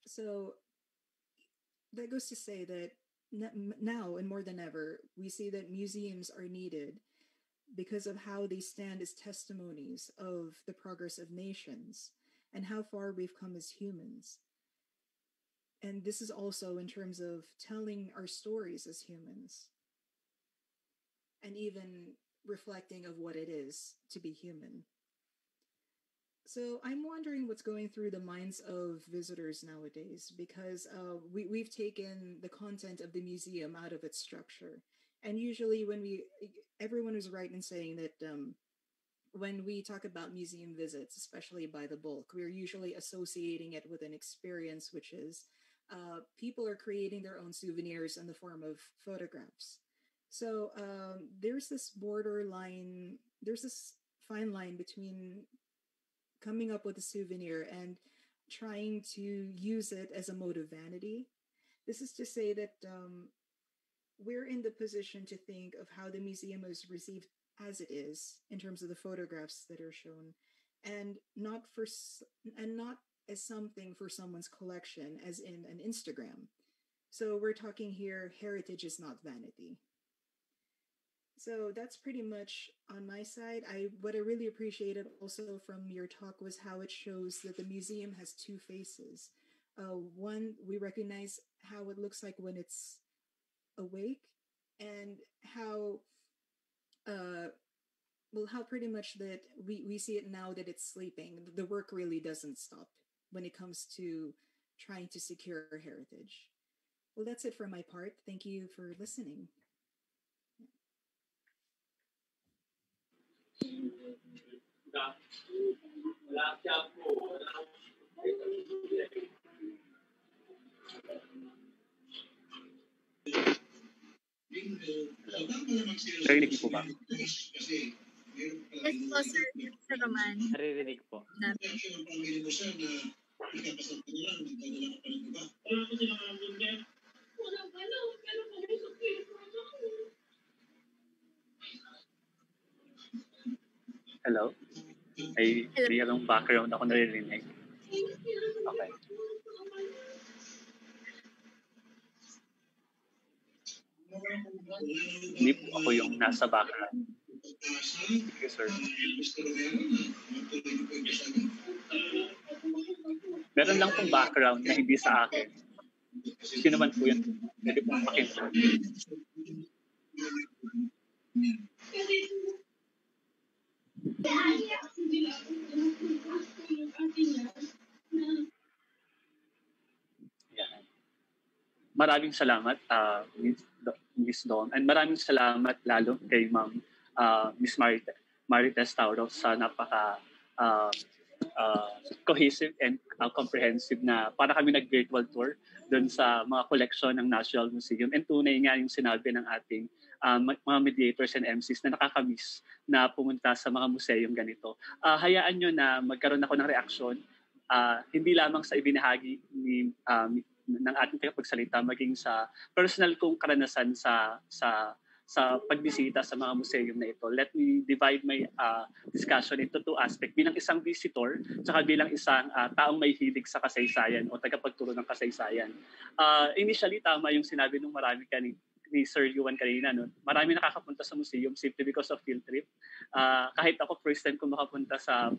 So that goes to say that now and more than ever, we see that museums are needed because of how they stand as testimonies of the progress of nations and how far we've come as humans. And this is also in terms of telling our stories as humans and even reflecting of what it is to be human. So I'm wondering what's going through the minds of visitors nowadays because we've taken the content of the museum out of its structure. And usually everyone was right in saying that when we talk about museum visits, especially by the bulk, we're usually associating it with an experience, which is people are creating their own souvenirs in the form of photographs. So there's this fine line between coming up with a souvenir and trying to use it as a mode of vanity. This is to say that we're in the position to think of how the museum is received as it is in terms of the photographs that are shown, and not as something for someone's collection, as in an Instagram. So we're talking here, heritage is not vanity. So that's pretty much on my side. What I really appreciated also from your talk was how it shows that the museum has two faces. One, we recognize how it looks like when it's awake, and how how pretty much that we see it now that it's sleeping. The work really doesn't stop when it comes to trying to secure heritage. Well, that's it for my part. Thank you for listening. Narinig niyo po ba? Yes po, Sir Roman. Naririnig po. Hello? Ay, yung background ako naririnig. Okay. Hindi po ako yung nasa background. Sige, sir. Meron lang pong background na hindi sa akin. Sino man po yun? Pwede pong pakita. Yan. Maraming salamat, Miss Dawn. And maraming salamat lalo kay Ma'am Miss Marites Tauro sa napaka cohesive and comprehensive na para kami nag-virtual tour doon sa mga koleksyon ng National Museum. And tunay nga yung sinabi ng ating mga mediators and MCs na nakakamiss na pumunta sa mga museum ganito. Hayaan nyo na magkaroon ako ng reaksyon, hindi lamang sa ibinahagi ng ating tagapagsalita, maging sa personal kong karanasan sa pagbisita sa mga museum na ito. Let me divide my discussion into two aspects. Bilang isang visitor, tsaka bilang isang taong may hilig sa kasaysayan o tagapagturo ng kasaysayan. Initially, tama yung sinabi ng marami ni Sir Yuan kanina. No? Marami nakakapunta sa museum simply because of field trip. Kahit ako, first time ko makapunta sa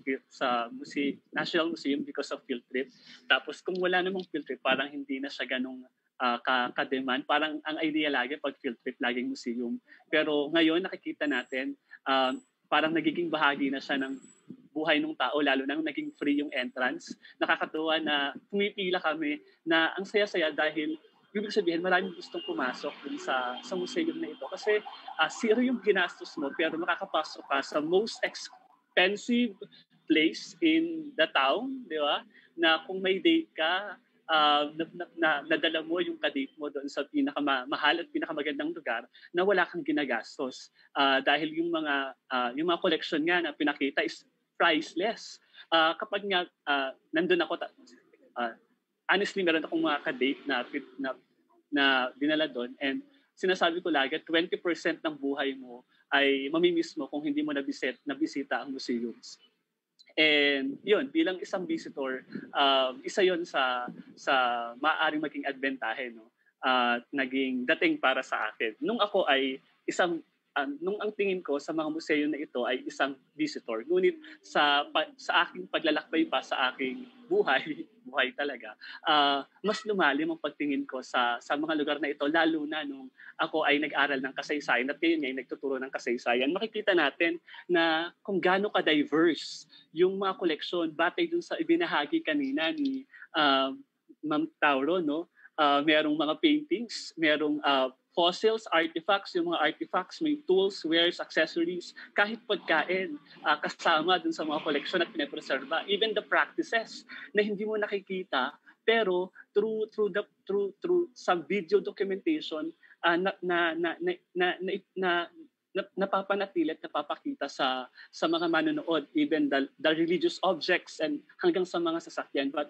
National Museum because of field trip. Tapos kung wala namang field trip, parang hindi na siya ganong ka-demand. Parang ang idea lagi pag field trip, laging museum. Pero ngayon nakikita natin, parang nagiging bahagi na siya ng buhay ng tao, lalo nang naging free yung entrance. Nakakatuwa na pumipila kami na ang saya-saya dahil ibig sabihin, maraming gustong pumasok dun sa museum na ito. Kasi zero yung ginastos mo, pero makakapasok ka sa most expensive place in the town, di ba? Na kung may date ka, nadala mo yung kadate mo doon sa pinakamahal at pinakamagandang lugar na wala kang ginagastos. Dahil yung mga collection nga na pinakita is priceless. Kapag nga nandun ako, honestly, meron akong mga ka-date na dinala doon, and sinasabi ko lagi, 20% ng buhay mo ay mamimiss mo kung hindi mo nabisita ang museums. And yun, bilang isang visitor, isa yun sa maaaring maging adbentahe, no? Naging dating para sa akin. Nung ako ay nung ang tingin ko sa mga museo na ito ay isang visitor. Ngunit sa aking paglalakbay pa sa aking buhay talaga, mas lumalim ang pagtingin ko sa mga lugar na ito, lalo na nung ako ay nag-aral ng kasaysayan at ngayon ay nagtuturo ng kasaysayan. Makikita natin na kung gaano ka-diverse yung mga koleksyon batay dun sa ibinahagi kanina ni Ma'am Tauro, no? Merong mga paintings, merong fossils, artifacts, yung mga artifacts, may tools, wares, accessories, kahit pagkain, kasama dun sa mga koleksyon at pinapreserba. Even the practices na hindi mo nakikita, pero through some video documentation, napapanatili at napapakita sa mga manonood, even the religious objects and hanggang sa mga sasakyan. But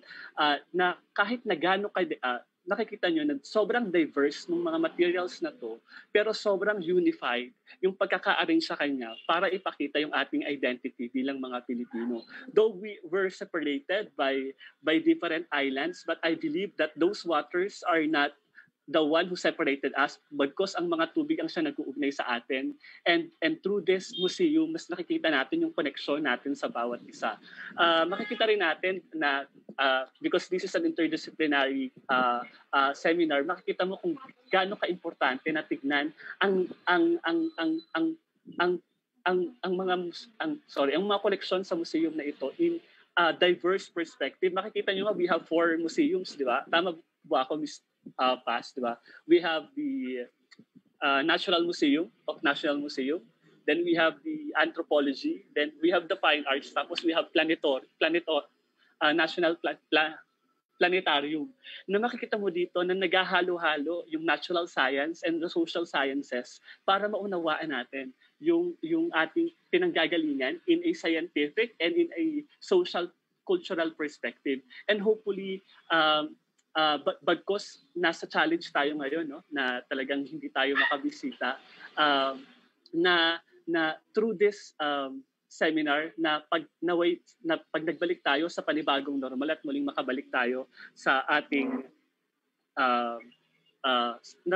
na kahit na gaano nakikita nyo na sobrang diverse ng mga materials na to, pero sobrang unified yung pagkaka-arrange sa kanya para ipakita yung ating identity bilang mga Pilipino. Though we were separated by different islands, but I believe that those waters are not the one who separated us, because ang mga tubig ang siya nag-uugnay sa atin. And through this museum, mas nakikita natin yung connection natin sa bawat isa. Makikita rin natin na because this is an interdisciplinary seminar, makikita mo kung gaano ka-importante na tignan ang mga koleksyon sa museum na ito in diverse perspective. Makikita nyo nga, we have 4 museums, di ba? Tama ba ako, Ms. Paz, di ba? We have the National Museum of National Museum. Then we have the Anthropology. Then we have the Fine Arts. Tapos we have National Planetarium. Na makikita mo dito na naghahalo-halo yung natural science and the social sciences para maunawaan natin yung ating pinanggagalingan in a scientific and in a social cultural perspective. And hopefully, bagkos nasa challenge tayo ngayon, no, na talagang hindi tayo makabisita, na through this seminar na pag nagbalik tayo sa panibagong normal at muling makabalik tayo sa ating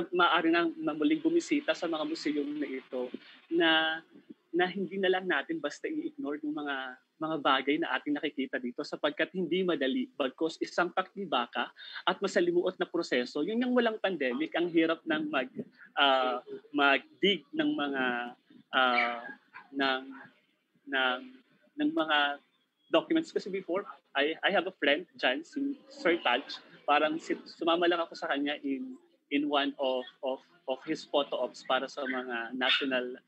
maaari nang muling bumisita sa mga museum na ito, na hindi na lang natin basta i-ignore yung mga bagay na ating nakikita dito, sapagkat hindi madali, bagkos isang pakibaka at masalimuot na proseso. Yun yung walang pandemic, ang hirap ng mag-dig ng mga ng mga documents. Kasi before, I have a friend dyan, si Sir Taj, parang sumama lang ako sa kanya in one of his photo ops para sa mga national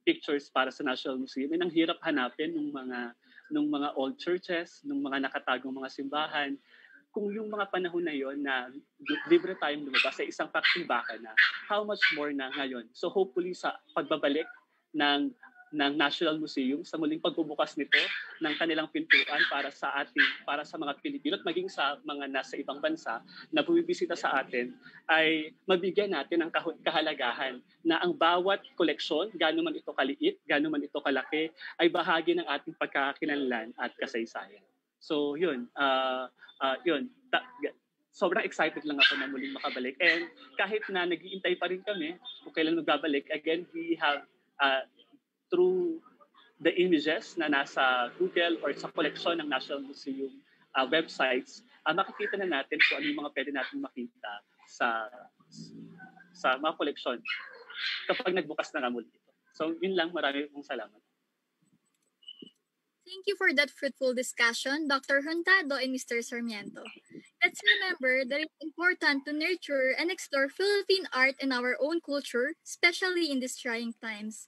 pictures para sa National Museum. And ang hirap hanapin ng mga old churches, ng mga nakatagong mga simbahan. Kung yung mga panahon na yon na libre tayong lumabas sa isang pakibaka na, how much more na ngayon? So hopefully sa pagbabalik ng National Museum, sa muling pagbubukas nito ng kanilang pintuan para sa mga Pilipino at maging sa mga nasa ibang bansa na bumibisita sa atin, ay mabigyan natin ng kahalagahan na ang bawat koleksyon, gaano man ito kaliit, gaano man ito kalaki, ay bahagi ng ating pagkakakilanlan at kasaysayan. So yun, sobrang excited lang ako na muling makabalik. And kahit na nag-iintay pa rin kami kung kailan magbabalik, again, we have through the images na nasa Google or sa koleksyon ng National Museum websites, makikita na natin kung ano yung mga pwede natin makita sa mga koleksyon kapag nagbukas na nga muli ito. So yun lang, marami pong salamat. Thank you for that fruitful discussion, Dr. Huntado and Mr. Sarmiento. Let's remember that it's important to nurture and explore Philippine art and our own culture, especially in these trying times.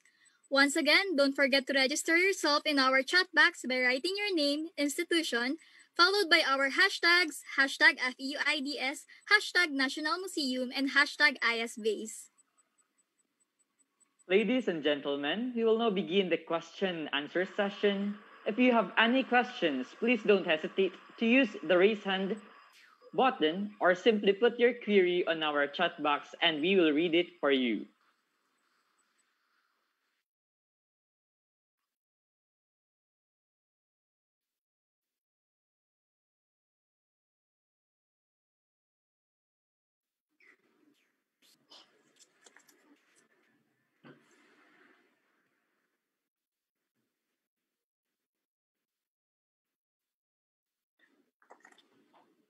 Once again, don't forget to register yourself in our chat box by writing your name, institution, followed by our hashtags, #FEUIDS, #National Museum, and #ISBase. Ladies and gentlemen, we will now begin the question and answer session. If you have any questions, please don't hesitate to use the raise hand button or simply put your query on our chat box and we will read it for you.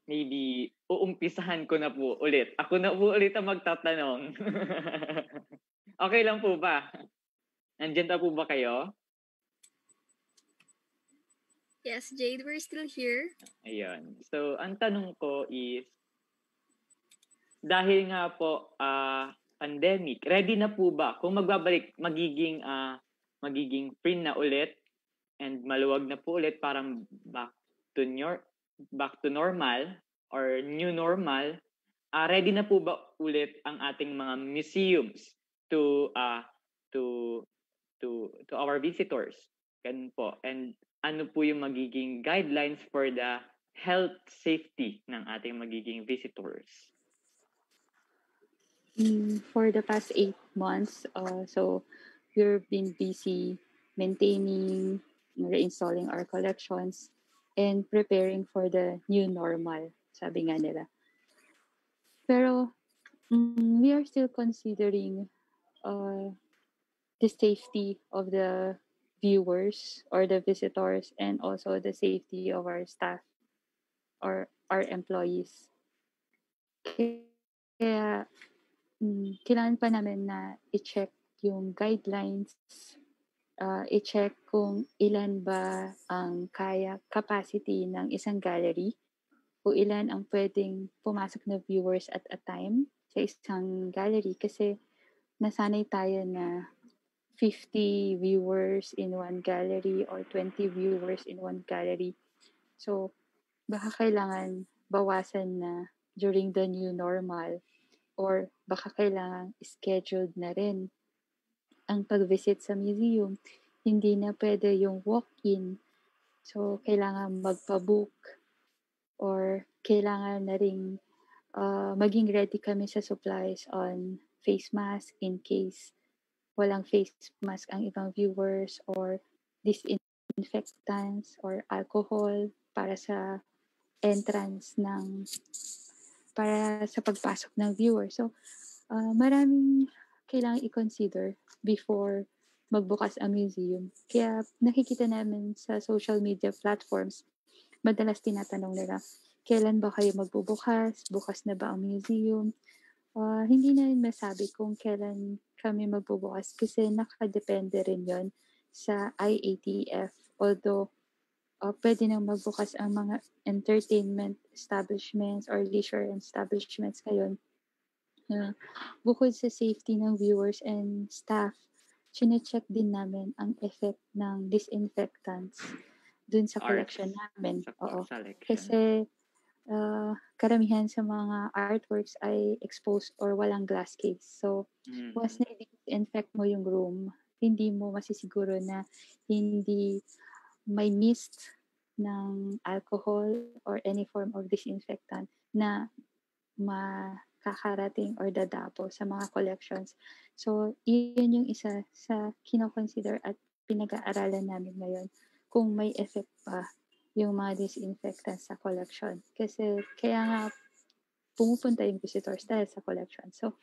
Maybe uumpisahan ko na po ulit. Ako na po ulit ang magtatanong. Okay lang po ba? Nandiyan na po ba kayo? Yes, Jade, we're still here. Ayun. So, ang tanong ko is, dahil nga po pandemic, ready na po ba kung magbabalik magiging free na ulit and maluwag na po ulit, parang back to normal or new normal, ready na po ba ulit ang ating mga museums to our visitors? Ganun po. And ano po yung magiging guidelines for the health safety ng ating magiging visitors? For the past 8 months, so we've been busy maintaining, reinstalling our collections, and preparing for the new normal, sabi nga nila. Pero we are still considering the safety of the viewers or the visitors, and also the safety of our staff or our employees. Kaya kailangan pa namin na i-check yung guidelines, i-check kung ilan ba ang capacity ng isang gallery, o ilan ang pwedeng pumasok na viewers at a time sa isang gallery, kasi nasanay tayo na 50 viewers in one gallery or 20 viewers in one gallery. So, baka kailangan bawasan na during the new normal, or baka kailangan scheduled na rin ang pag-visit sa museum. Hindi na pwede yung walk-in. So, kailangan magpa-book, or kailangan na rin maging ready kami sa supplies on face mask in case walang face mask ang ibang viewers, or disinfectants or alcohol para sa entrance para sa pagpasok ng viewer. So, maraming kailangan i-consider before magbukas ang museum. Kaya nakikita namin sa social media platforms, madalas tinatanong nila, kailan ba kayo magbubukas? Bukas na ba ang museum? Hindi na rin masabi kung kailan kami magbubukas, kasi nakadepende rin yon sa IATF. Although, pwede nang magbukas ang mga entertainment establishments or leisure establishments ngayon. Bukod sa safety ng viewers and staff, chinecheck din namin ang effect ng disinfectants dun sa collection namin. Oo. Kasi karamihan sa mga artworks ay exposed or walang glass case. So, once na i-disinfect mo yung room, hindi mo masisiguro na hindi may mist ng alcohol or any form of disinfectant na makakarating or dadapo sa mga collections. So, yun yung isa sa kino-consider at pinag-aaralan namin ngayon, kung may effect pa yung mga disinfectants sa collection. Kasi kaya nga pumupunta yung visitors dahil sa collection. So,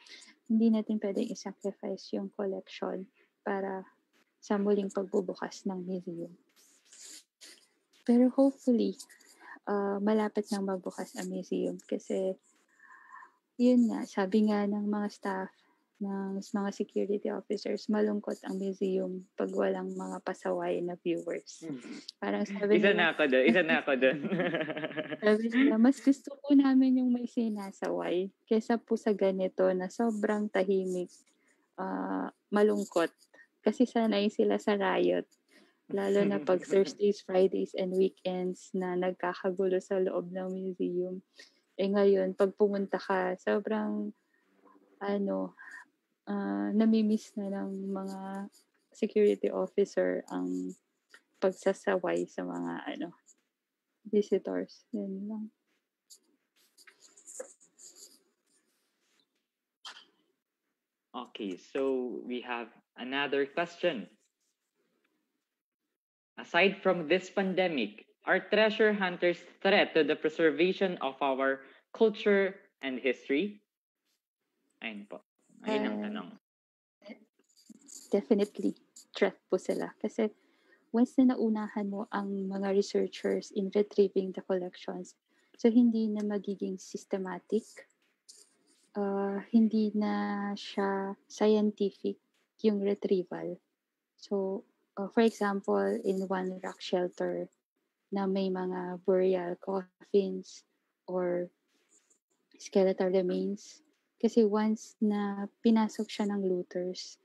hindi natin pwedeng i-sacrifice yung collection para sa muling pagbubukas ng museum. Pero hopefully, malapit nang magbukas ang museum, kasi yun nga, sabi nga ng mga staff, ng mga security officers, malungkot ang museum pag walang mga pasaway na viewers. Parang sabi Isa na ako doon. Sabi nila, mas gusto po namin yung may sinasaway kesa po sa ganito na sobrang tahimik, malungkot. Kasi sanay sila sa riot. Lalo na pag Thursdays, Fridays, and weekends na nagkakagulo sa loob ng museum. Ngayon, pag pumunta ka, sobrang namimiss na ng mga security officer ang pagsasaway sa mga visitors. Yun lang. Okay, so we have another question. Aside from this pandemic, are treasure hunters threat to the preservation of our culture and history? Ayun po. Ayun ang tanong. Definitely, threat po sila. Kasi once na naunahan mo ang mga researchers in retrieving the collections, so hindi na magiging systematic, hindi na siya scientific yung retrieval. So, for example, in one rock shelter na may mga burial coffins or skeletal remains, kasi once na pinasok siya ng looters,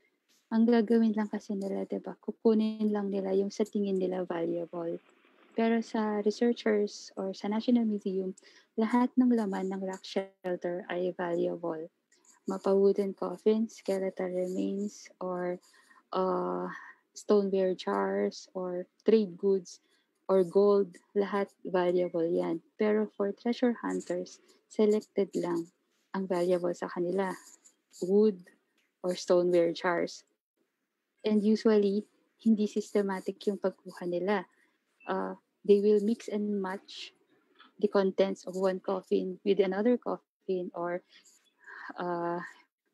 ang gagawin lang kasi nila, diba, kukunin lang nila yung sa tingin nila valuable. Pero sa researchers or sa National Museum, lahat ng laman ng rock shelter ay valuable. Mapa-wooden coffins, skeletal remains, or stoneware jars, or trade goods, or gold, lahat valuable yan. Pero for treasure hunters, selected lang ang valuable sa kanila. Wood or stoneware jars. And usually, hindi systematic yung pagkuha nila. They will mix and match the contents of one coffin with another coffin, or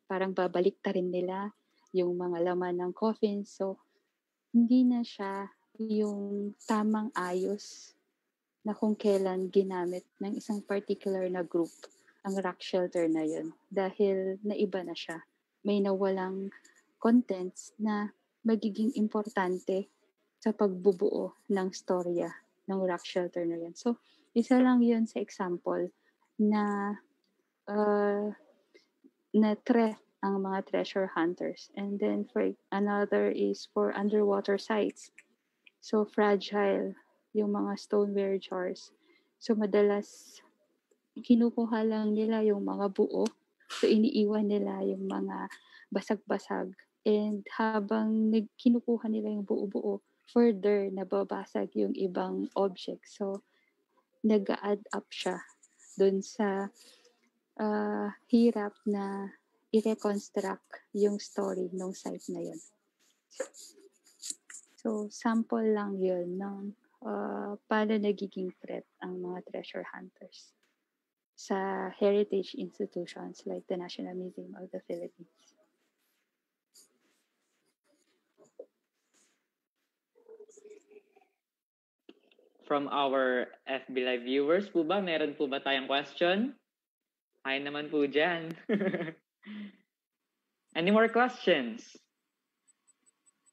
parang babalik ta rin nila yung mga laman ng coffin. So, hindi na siya yung tamang ayos na kung kailan ginamit ng isang particular na group ang rock shelter na yun. Dahil naiba na siya. May nawalang contents na magiging importante sa pagbubuo ng storya ng rock shelter na yun. So, isa lang yun sa example na na threat ang mga treasure hunters. And then for another is for underwater sites. So fragile yung mga stoneware jars. So madalas kinukuha lang nila yung mga buo. So iniiwan nila yung mga basag-basag. And habang kinukuha nila yung buo-buo, further nababasag yung ibang object. So nag-add up siya dun sa hirap na i-reconstruct yung story ng site na yun. So, sample lang yun ng paano nagiging threat ang mga treasure hunters sa heritage institutions like the National Museum of the Philippines. From our FB Live viewers po ba, meron po ba tayong question? Hi naman po dyan. Any more questions?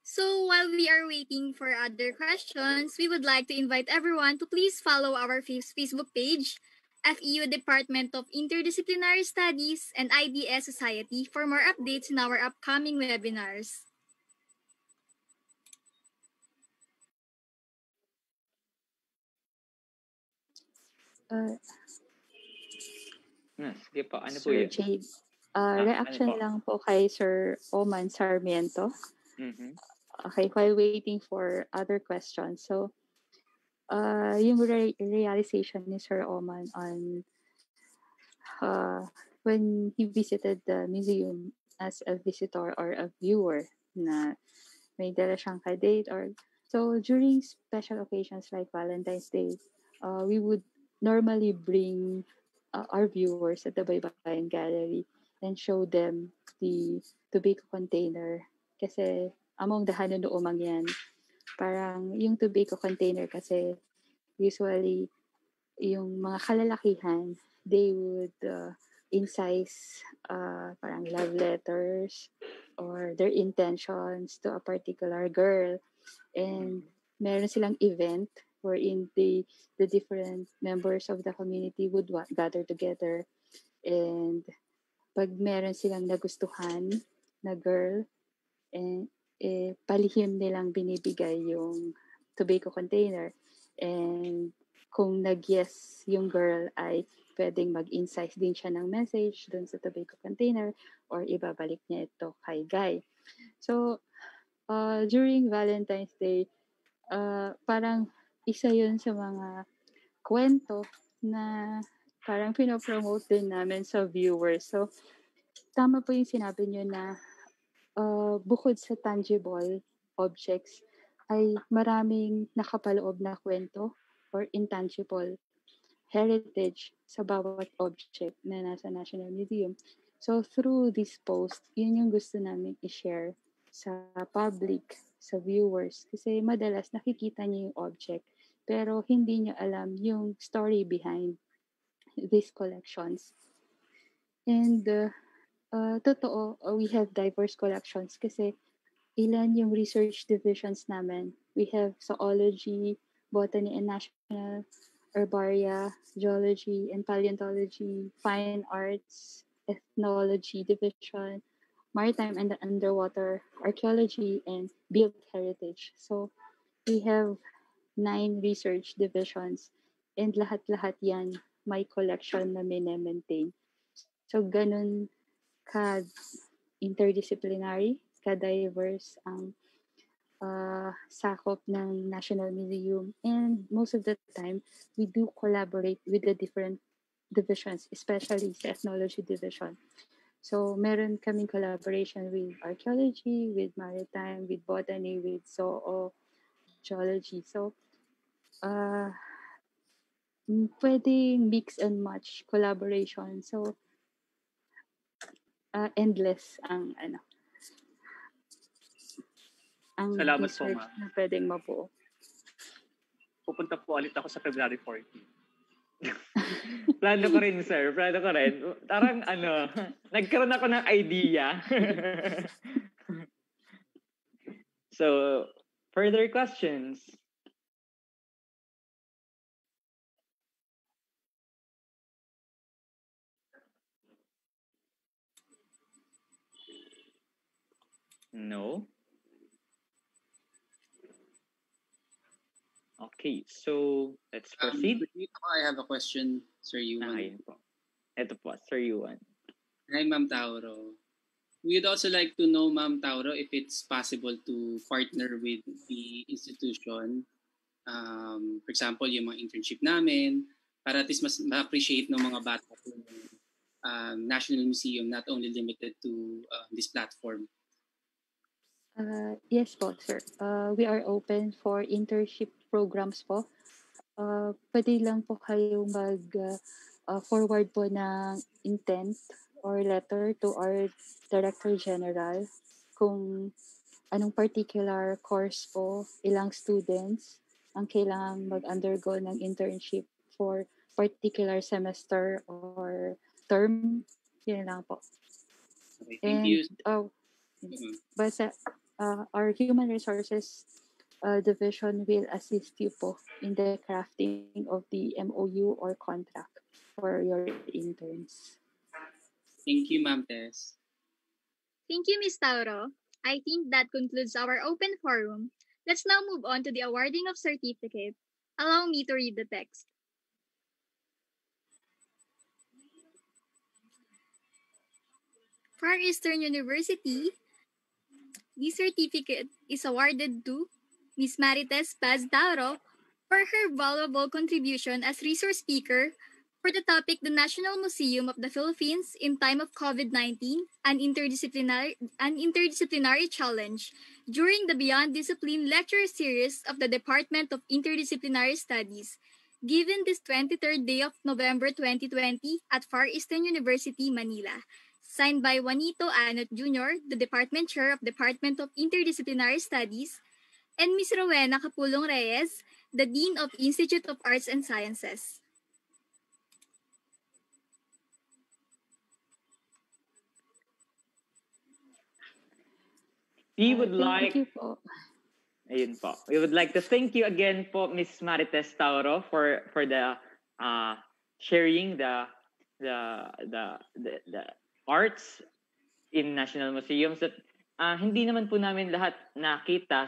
So while we are waiting for other questions, we would like to invite everyone to please follow our Facebook page, FEU Department of Interdisciplinary Studies and IDS Society for more updates in our upcoming webinars. Sige po, ano po Sir yun? Jade, reaction lang po kay Sir Oman Sarmiento. Mm-hmm. Okay, while waiting for other questions. So, yung realization ni Sir Oman on when he visited the museum as a visitor or a viewer na may dala siyang ka-date or so during special occasions like Valentine's Day, we would normally bring our viewers at the Baybayin Gallery and show them the tobacco container kasi among the hanunoomang yan, parang yung tobacco container kasi usually yung mga kalalakihan, they would incise parang love letters or their intentions to a particular girl. And meron silang event wherein the different members of the community would gather together. And pag meron silang nagustuhan na girl, and palihim nilang binibigay yung tobacco container. And kung nag-yes yung girl ay pwedeng mag-incise din siya ng message dun sa tobacco container or ibabalik niya ito kay guy. So, during Valentine's Day, parang isa yun sa mga kwento na parang pinopromote din namin sa viewers. So, tama po yung sinabi nyo na bukod sa tangible objects, ay maraming nakapaloob na kwento or intangible heritage sa bawat object na nasa National Museum. So through this post, yun yung gusto namin i-share sa public, sa viewers. Kasi madalas nakikita niyo yung object, pero hindi niyo alam yung story behind these collections. And totoo, we have diverse collections kasi ilan yung research divisions namin. We have zoology, botany and national, herbaria, geology and paleontology, fine arts, ethnology division, maritime and underwater, archaeology, and built heritage. So we have 9 research divisions and lahat-lahat yan may collection na maintain. So ganun ka interdisciplinary, ka-diverse ang sakop ng National Museum. And most of the time, we do collaborate with the different divisions, especially sa ethnology division. So meron kaming collaboration with archaeology, with maritime, with botany, with zoology. So pwedeng mix and match collaboration. So endless ang Salamat po, research ma'am. na pwedeng mabuo. Pupunta po ulit ako sa February 14. Plano ko rin, sir. Plano ko rin. Parang nagkaroon ako ng idea. So, further questions? No? Okay, so let's proceed. I have a question, Sir Yuan. Ayun po. Ito po, Sir Yuan. Hi, Ma'am Tauro. We'd also like to know, Ma'am Tauro, if it's possible to partner with the institution. For example, yung mga internship namin, para at least mas ma-appreciate ng mga bata yung National Museum, not only limited to this platform. Yes po, sir. We are open for internship programs po. Pwede lang po kayong mag-forward po ng intent or letter to our Director General kung anong particular course po, ilang students ang kailangang mag-undergo ng internship for particular semester or term. Yun lang po. Okay, thank you. But our human resources division will assist you po in the crafting of the MOU or contract for your interns. Thank you, Ma'am Tess. Thank you, Ms. Tauro. I think that concludes our open forum. Let's now move on to the awarding of certificate. Allow me to read the text. Far Eastern University, this certificate is awarded to Ms. Marites Paz Tauro for her valuable contribution as resource speaker for the topic The National Museum of the Philippines in Time of COVID-19, an interdisciplinary challenge during the Beyond Discipline lecture series of the Department of Interdisciplinary Studies, given this 23rd day of November 2020 at Far Eastern University, Manila. Signed by Juanito Anot Jr., the Department Chair of Department of Interdisciplinary Studies, and Ms. Rowena Capulong Reyes, the Dean of Institute of Arts and Sciences. We would like... Thank you po. Ayun po. We would like to thank you again po, Ms. Marites Tauro, for the sharing the arts in national museums that hindi naman po namin lahat nakita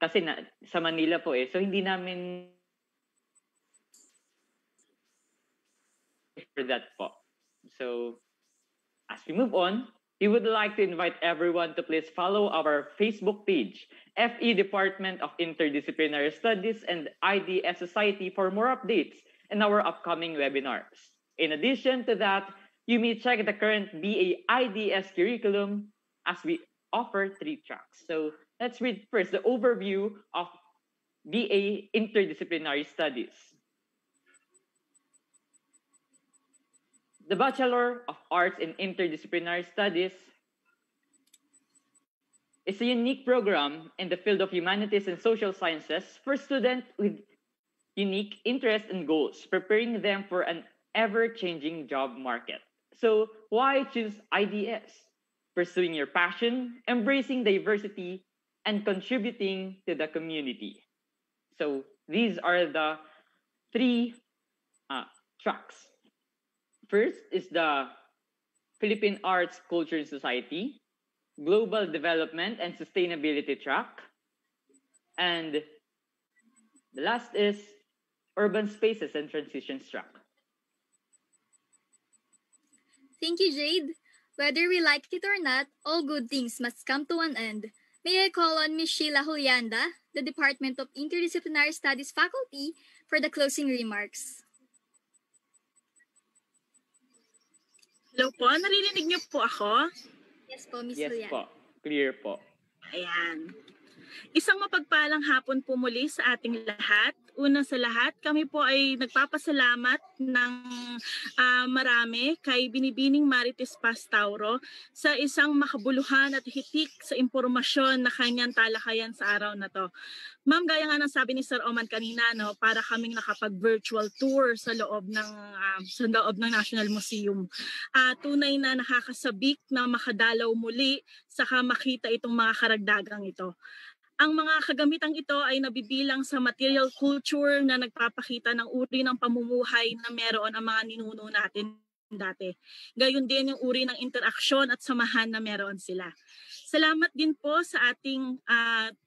kasi sa Manila po so hindi namin for that po. So as we move on, we would like to invite everyone to please follow our Facebook page, FE Department of Interdisciplinary Studies and IDS Society for more updates and our upcoming webinars. In addition to that, you may check the current BA IDS curriculum as we offer 3 tracks. So let's read first the overview of BA Interdisciplinary Studies. The Bachelor of Arts in Interdisciplinary Studies is a unique program in the field of humanities and social sciences for students with unique interests and goals, preparing them for an ever-changing job market. So why choose IDS? Pursuing your passion, embracing diversity, and contributing to the community. So these are the 3 tracks. First is the Philippine Arts, Culture, and Society, Global Development and Sustainability track, and the last is Urban Spaces and Transitions track. Thank you, Jade. Whether we like it or not, all good things must come to an end. May I call on Ms. Sheila Julianda, the Department of Interdisciplinary Studies faculty, for the closing remarks. Hello po, naririnig niyo po ako? Yes po, Ms. Yes Julianda. po, clear po. Ayan. Isang mapagpalang hapon po muli sa ating lahat. Una sa lahat, kami po ay nagpapasalamat ng marami kay Binibining Marites Paz Tauro sa isang makabuluhan at hitik sa impormasyon na kanyang talakayan sa araw na to. Ma'am, gaya nga ng sabi ni Sir Oman kanina, no, para kaming nakapag-virtual tour sa loob ng National Museum. Tunay na nakakasabik na makadalaw muli saka makita itong mga karagdagang ito. Ang mga kagamitang ito ay nabibilang sa material culture na nagpapakita ng uri ng pamumuhay na meron ang mga ninuno natin dati. Gayon din yung uri ng interaksyon at samahan na meron sila. Salamat din po sa ating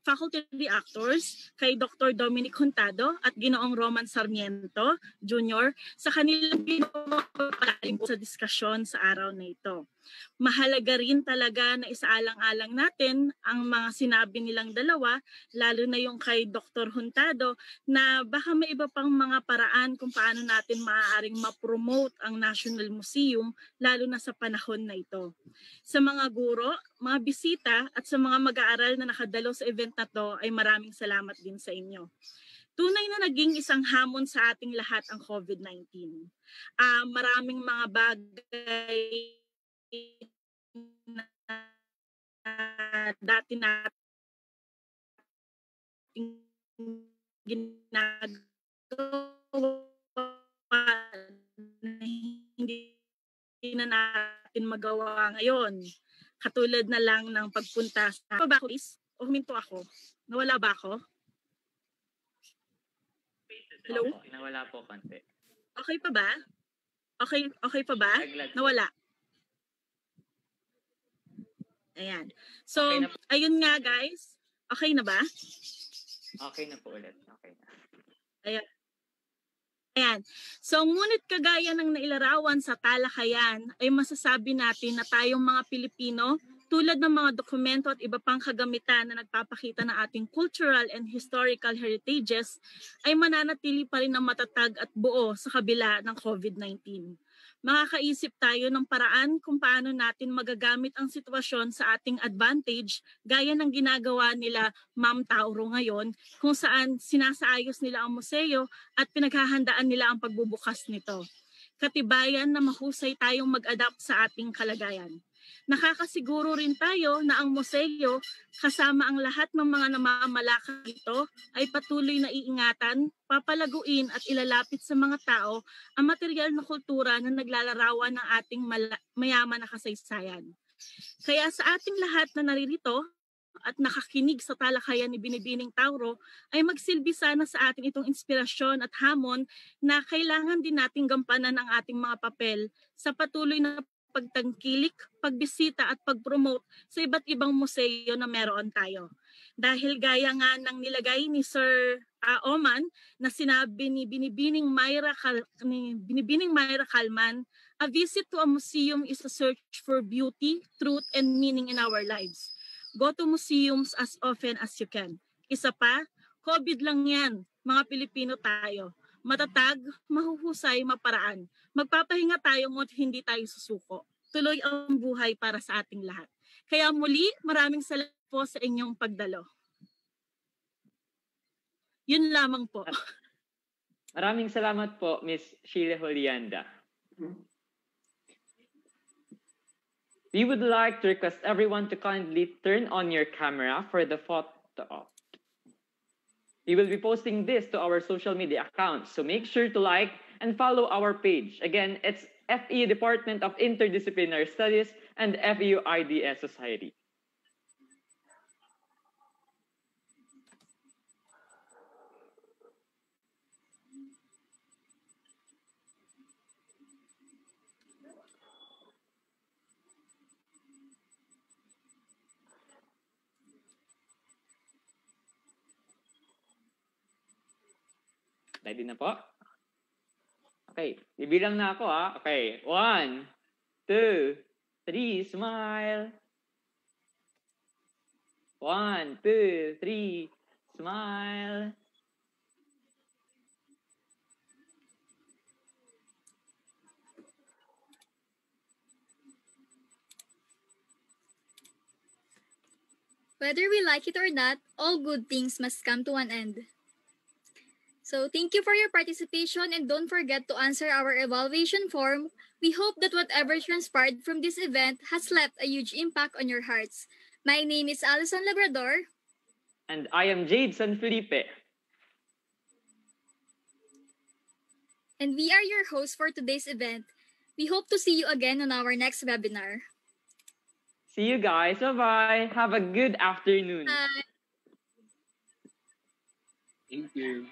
faculty reactors, kay Dr. Dominic Juntado at Ginoong Roman Sarmiento Jr. sa kanilang pinapalalim sa diskusyon sa araw na ito. Mahalaga rin talaga na isaalang-alang natin ang mga sinabi nilang dalawa, lalo na yung kay Dr. Juntado, na baka may iba pang mga paraan kung paano natin maaaring ma-promote ang National Museum, lalo na sa panahon na ito. Sa mga guro, mga bisita at sa mga mag-aaral na nakadalo sa event na to ay maraming salamat din sa inyo. Tunay na naging isang hamon sa ating lahat ang COVID-19. Maraming mga bagay na dati nating ginagawa na hindi na natin magawa ngayon. Katulad na lang ng pagpunta sa... ba ako, please? O huminto ako? Nawala ba ako? Hello? Nawala po konti. Okay pa ba? Okay pa ba? Nawala. Ayan. So, okay, ayun nga guys. Okay na ba? Okay na po ulit. Okay na. Ayan. So, ngunit kagaya ng nailarawan sa talakayan, ay masasabi natin na tayong mga Pilipino, tulad ng mga dokumento at iba pang kagamitan na nagpapakita ng ating cultural and historical heritages, ay mananatili pa rin ng matatag at buo sa kabila ng COVID-19. Makakaisip tayo ng paraan kung paano natin magagamit ang sitwasyon sa ating advantage gaya ng ginagawa nila Ma'am Tauro ngayon kung saan sinasaayos nila ang museo at pinaghahandaan nila ang pagbubukas nito. Katibayan na mahusay tayong mag-adapt sa ating kalagayan. Nakakasiguro rin tayo na ang museo kasama ang lahat ng mga namamalakad dito ay patuloy na iingatan, papalaguin at ilalapit sa mga tao ang material na kultura na naglalarawan ng ating mayaman na kasaysayan. Kaya sa ating lahat na naririto at nakakinig sa talakayan ni Binibining Tauro ay magsilbi sana sa atin itong inspirasyon at hamon na kailangan din nating gampanan ang ating mga papel sa patuloy na pagtangkilik, pagbisita at pag-promote sa iba't ibang museo na meron tayo. Dahil gaya nga ng nilagay ni Sir Oman na sinabi ni Binibining Myra Kalman, a visit to a museum is a search for beauty, truth, and meaning in our lives. Go to museums as often as you can. Isa pa, COVID lang yan, mga Pilipino tayo. Matatag, mahuhusay, maparaan. Magpapahinga tayo ngunit hindi tayo susuko. Tuloy ang buhay para sa ating lahat. Kaya muli, maraming salamat po sa inyong pagdalo. Yun lamang po. Maraming salamat po, Miss Sheila Julianda. We would like to request everyone to kindly turn on your camera for the photo op. We will be posting this to our social media accounts, so make sure to like and follow our page. Again, it's FEU Department of Interdisciplinary Studies and FEU IDS Society. Ready na po? Okay, bibilang na ako ha. Okay, 1, 2, 3, smile. 1, 2, 3, smile. Whether we like it or not, all good things must come to an end. So thank you for your participation and don't forget to answer our evaluation form. We hope that whatever transpired from this event has left a huge impact on your hearts. My name is Alison Labrador. And I am Jade San Felipe. And we are your hosts for today's event. We hope to see you again on our next webinar. See you guys. Bye-bye. Have a good afternoon. Bye. Thank you.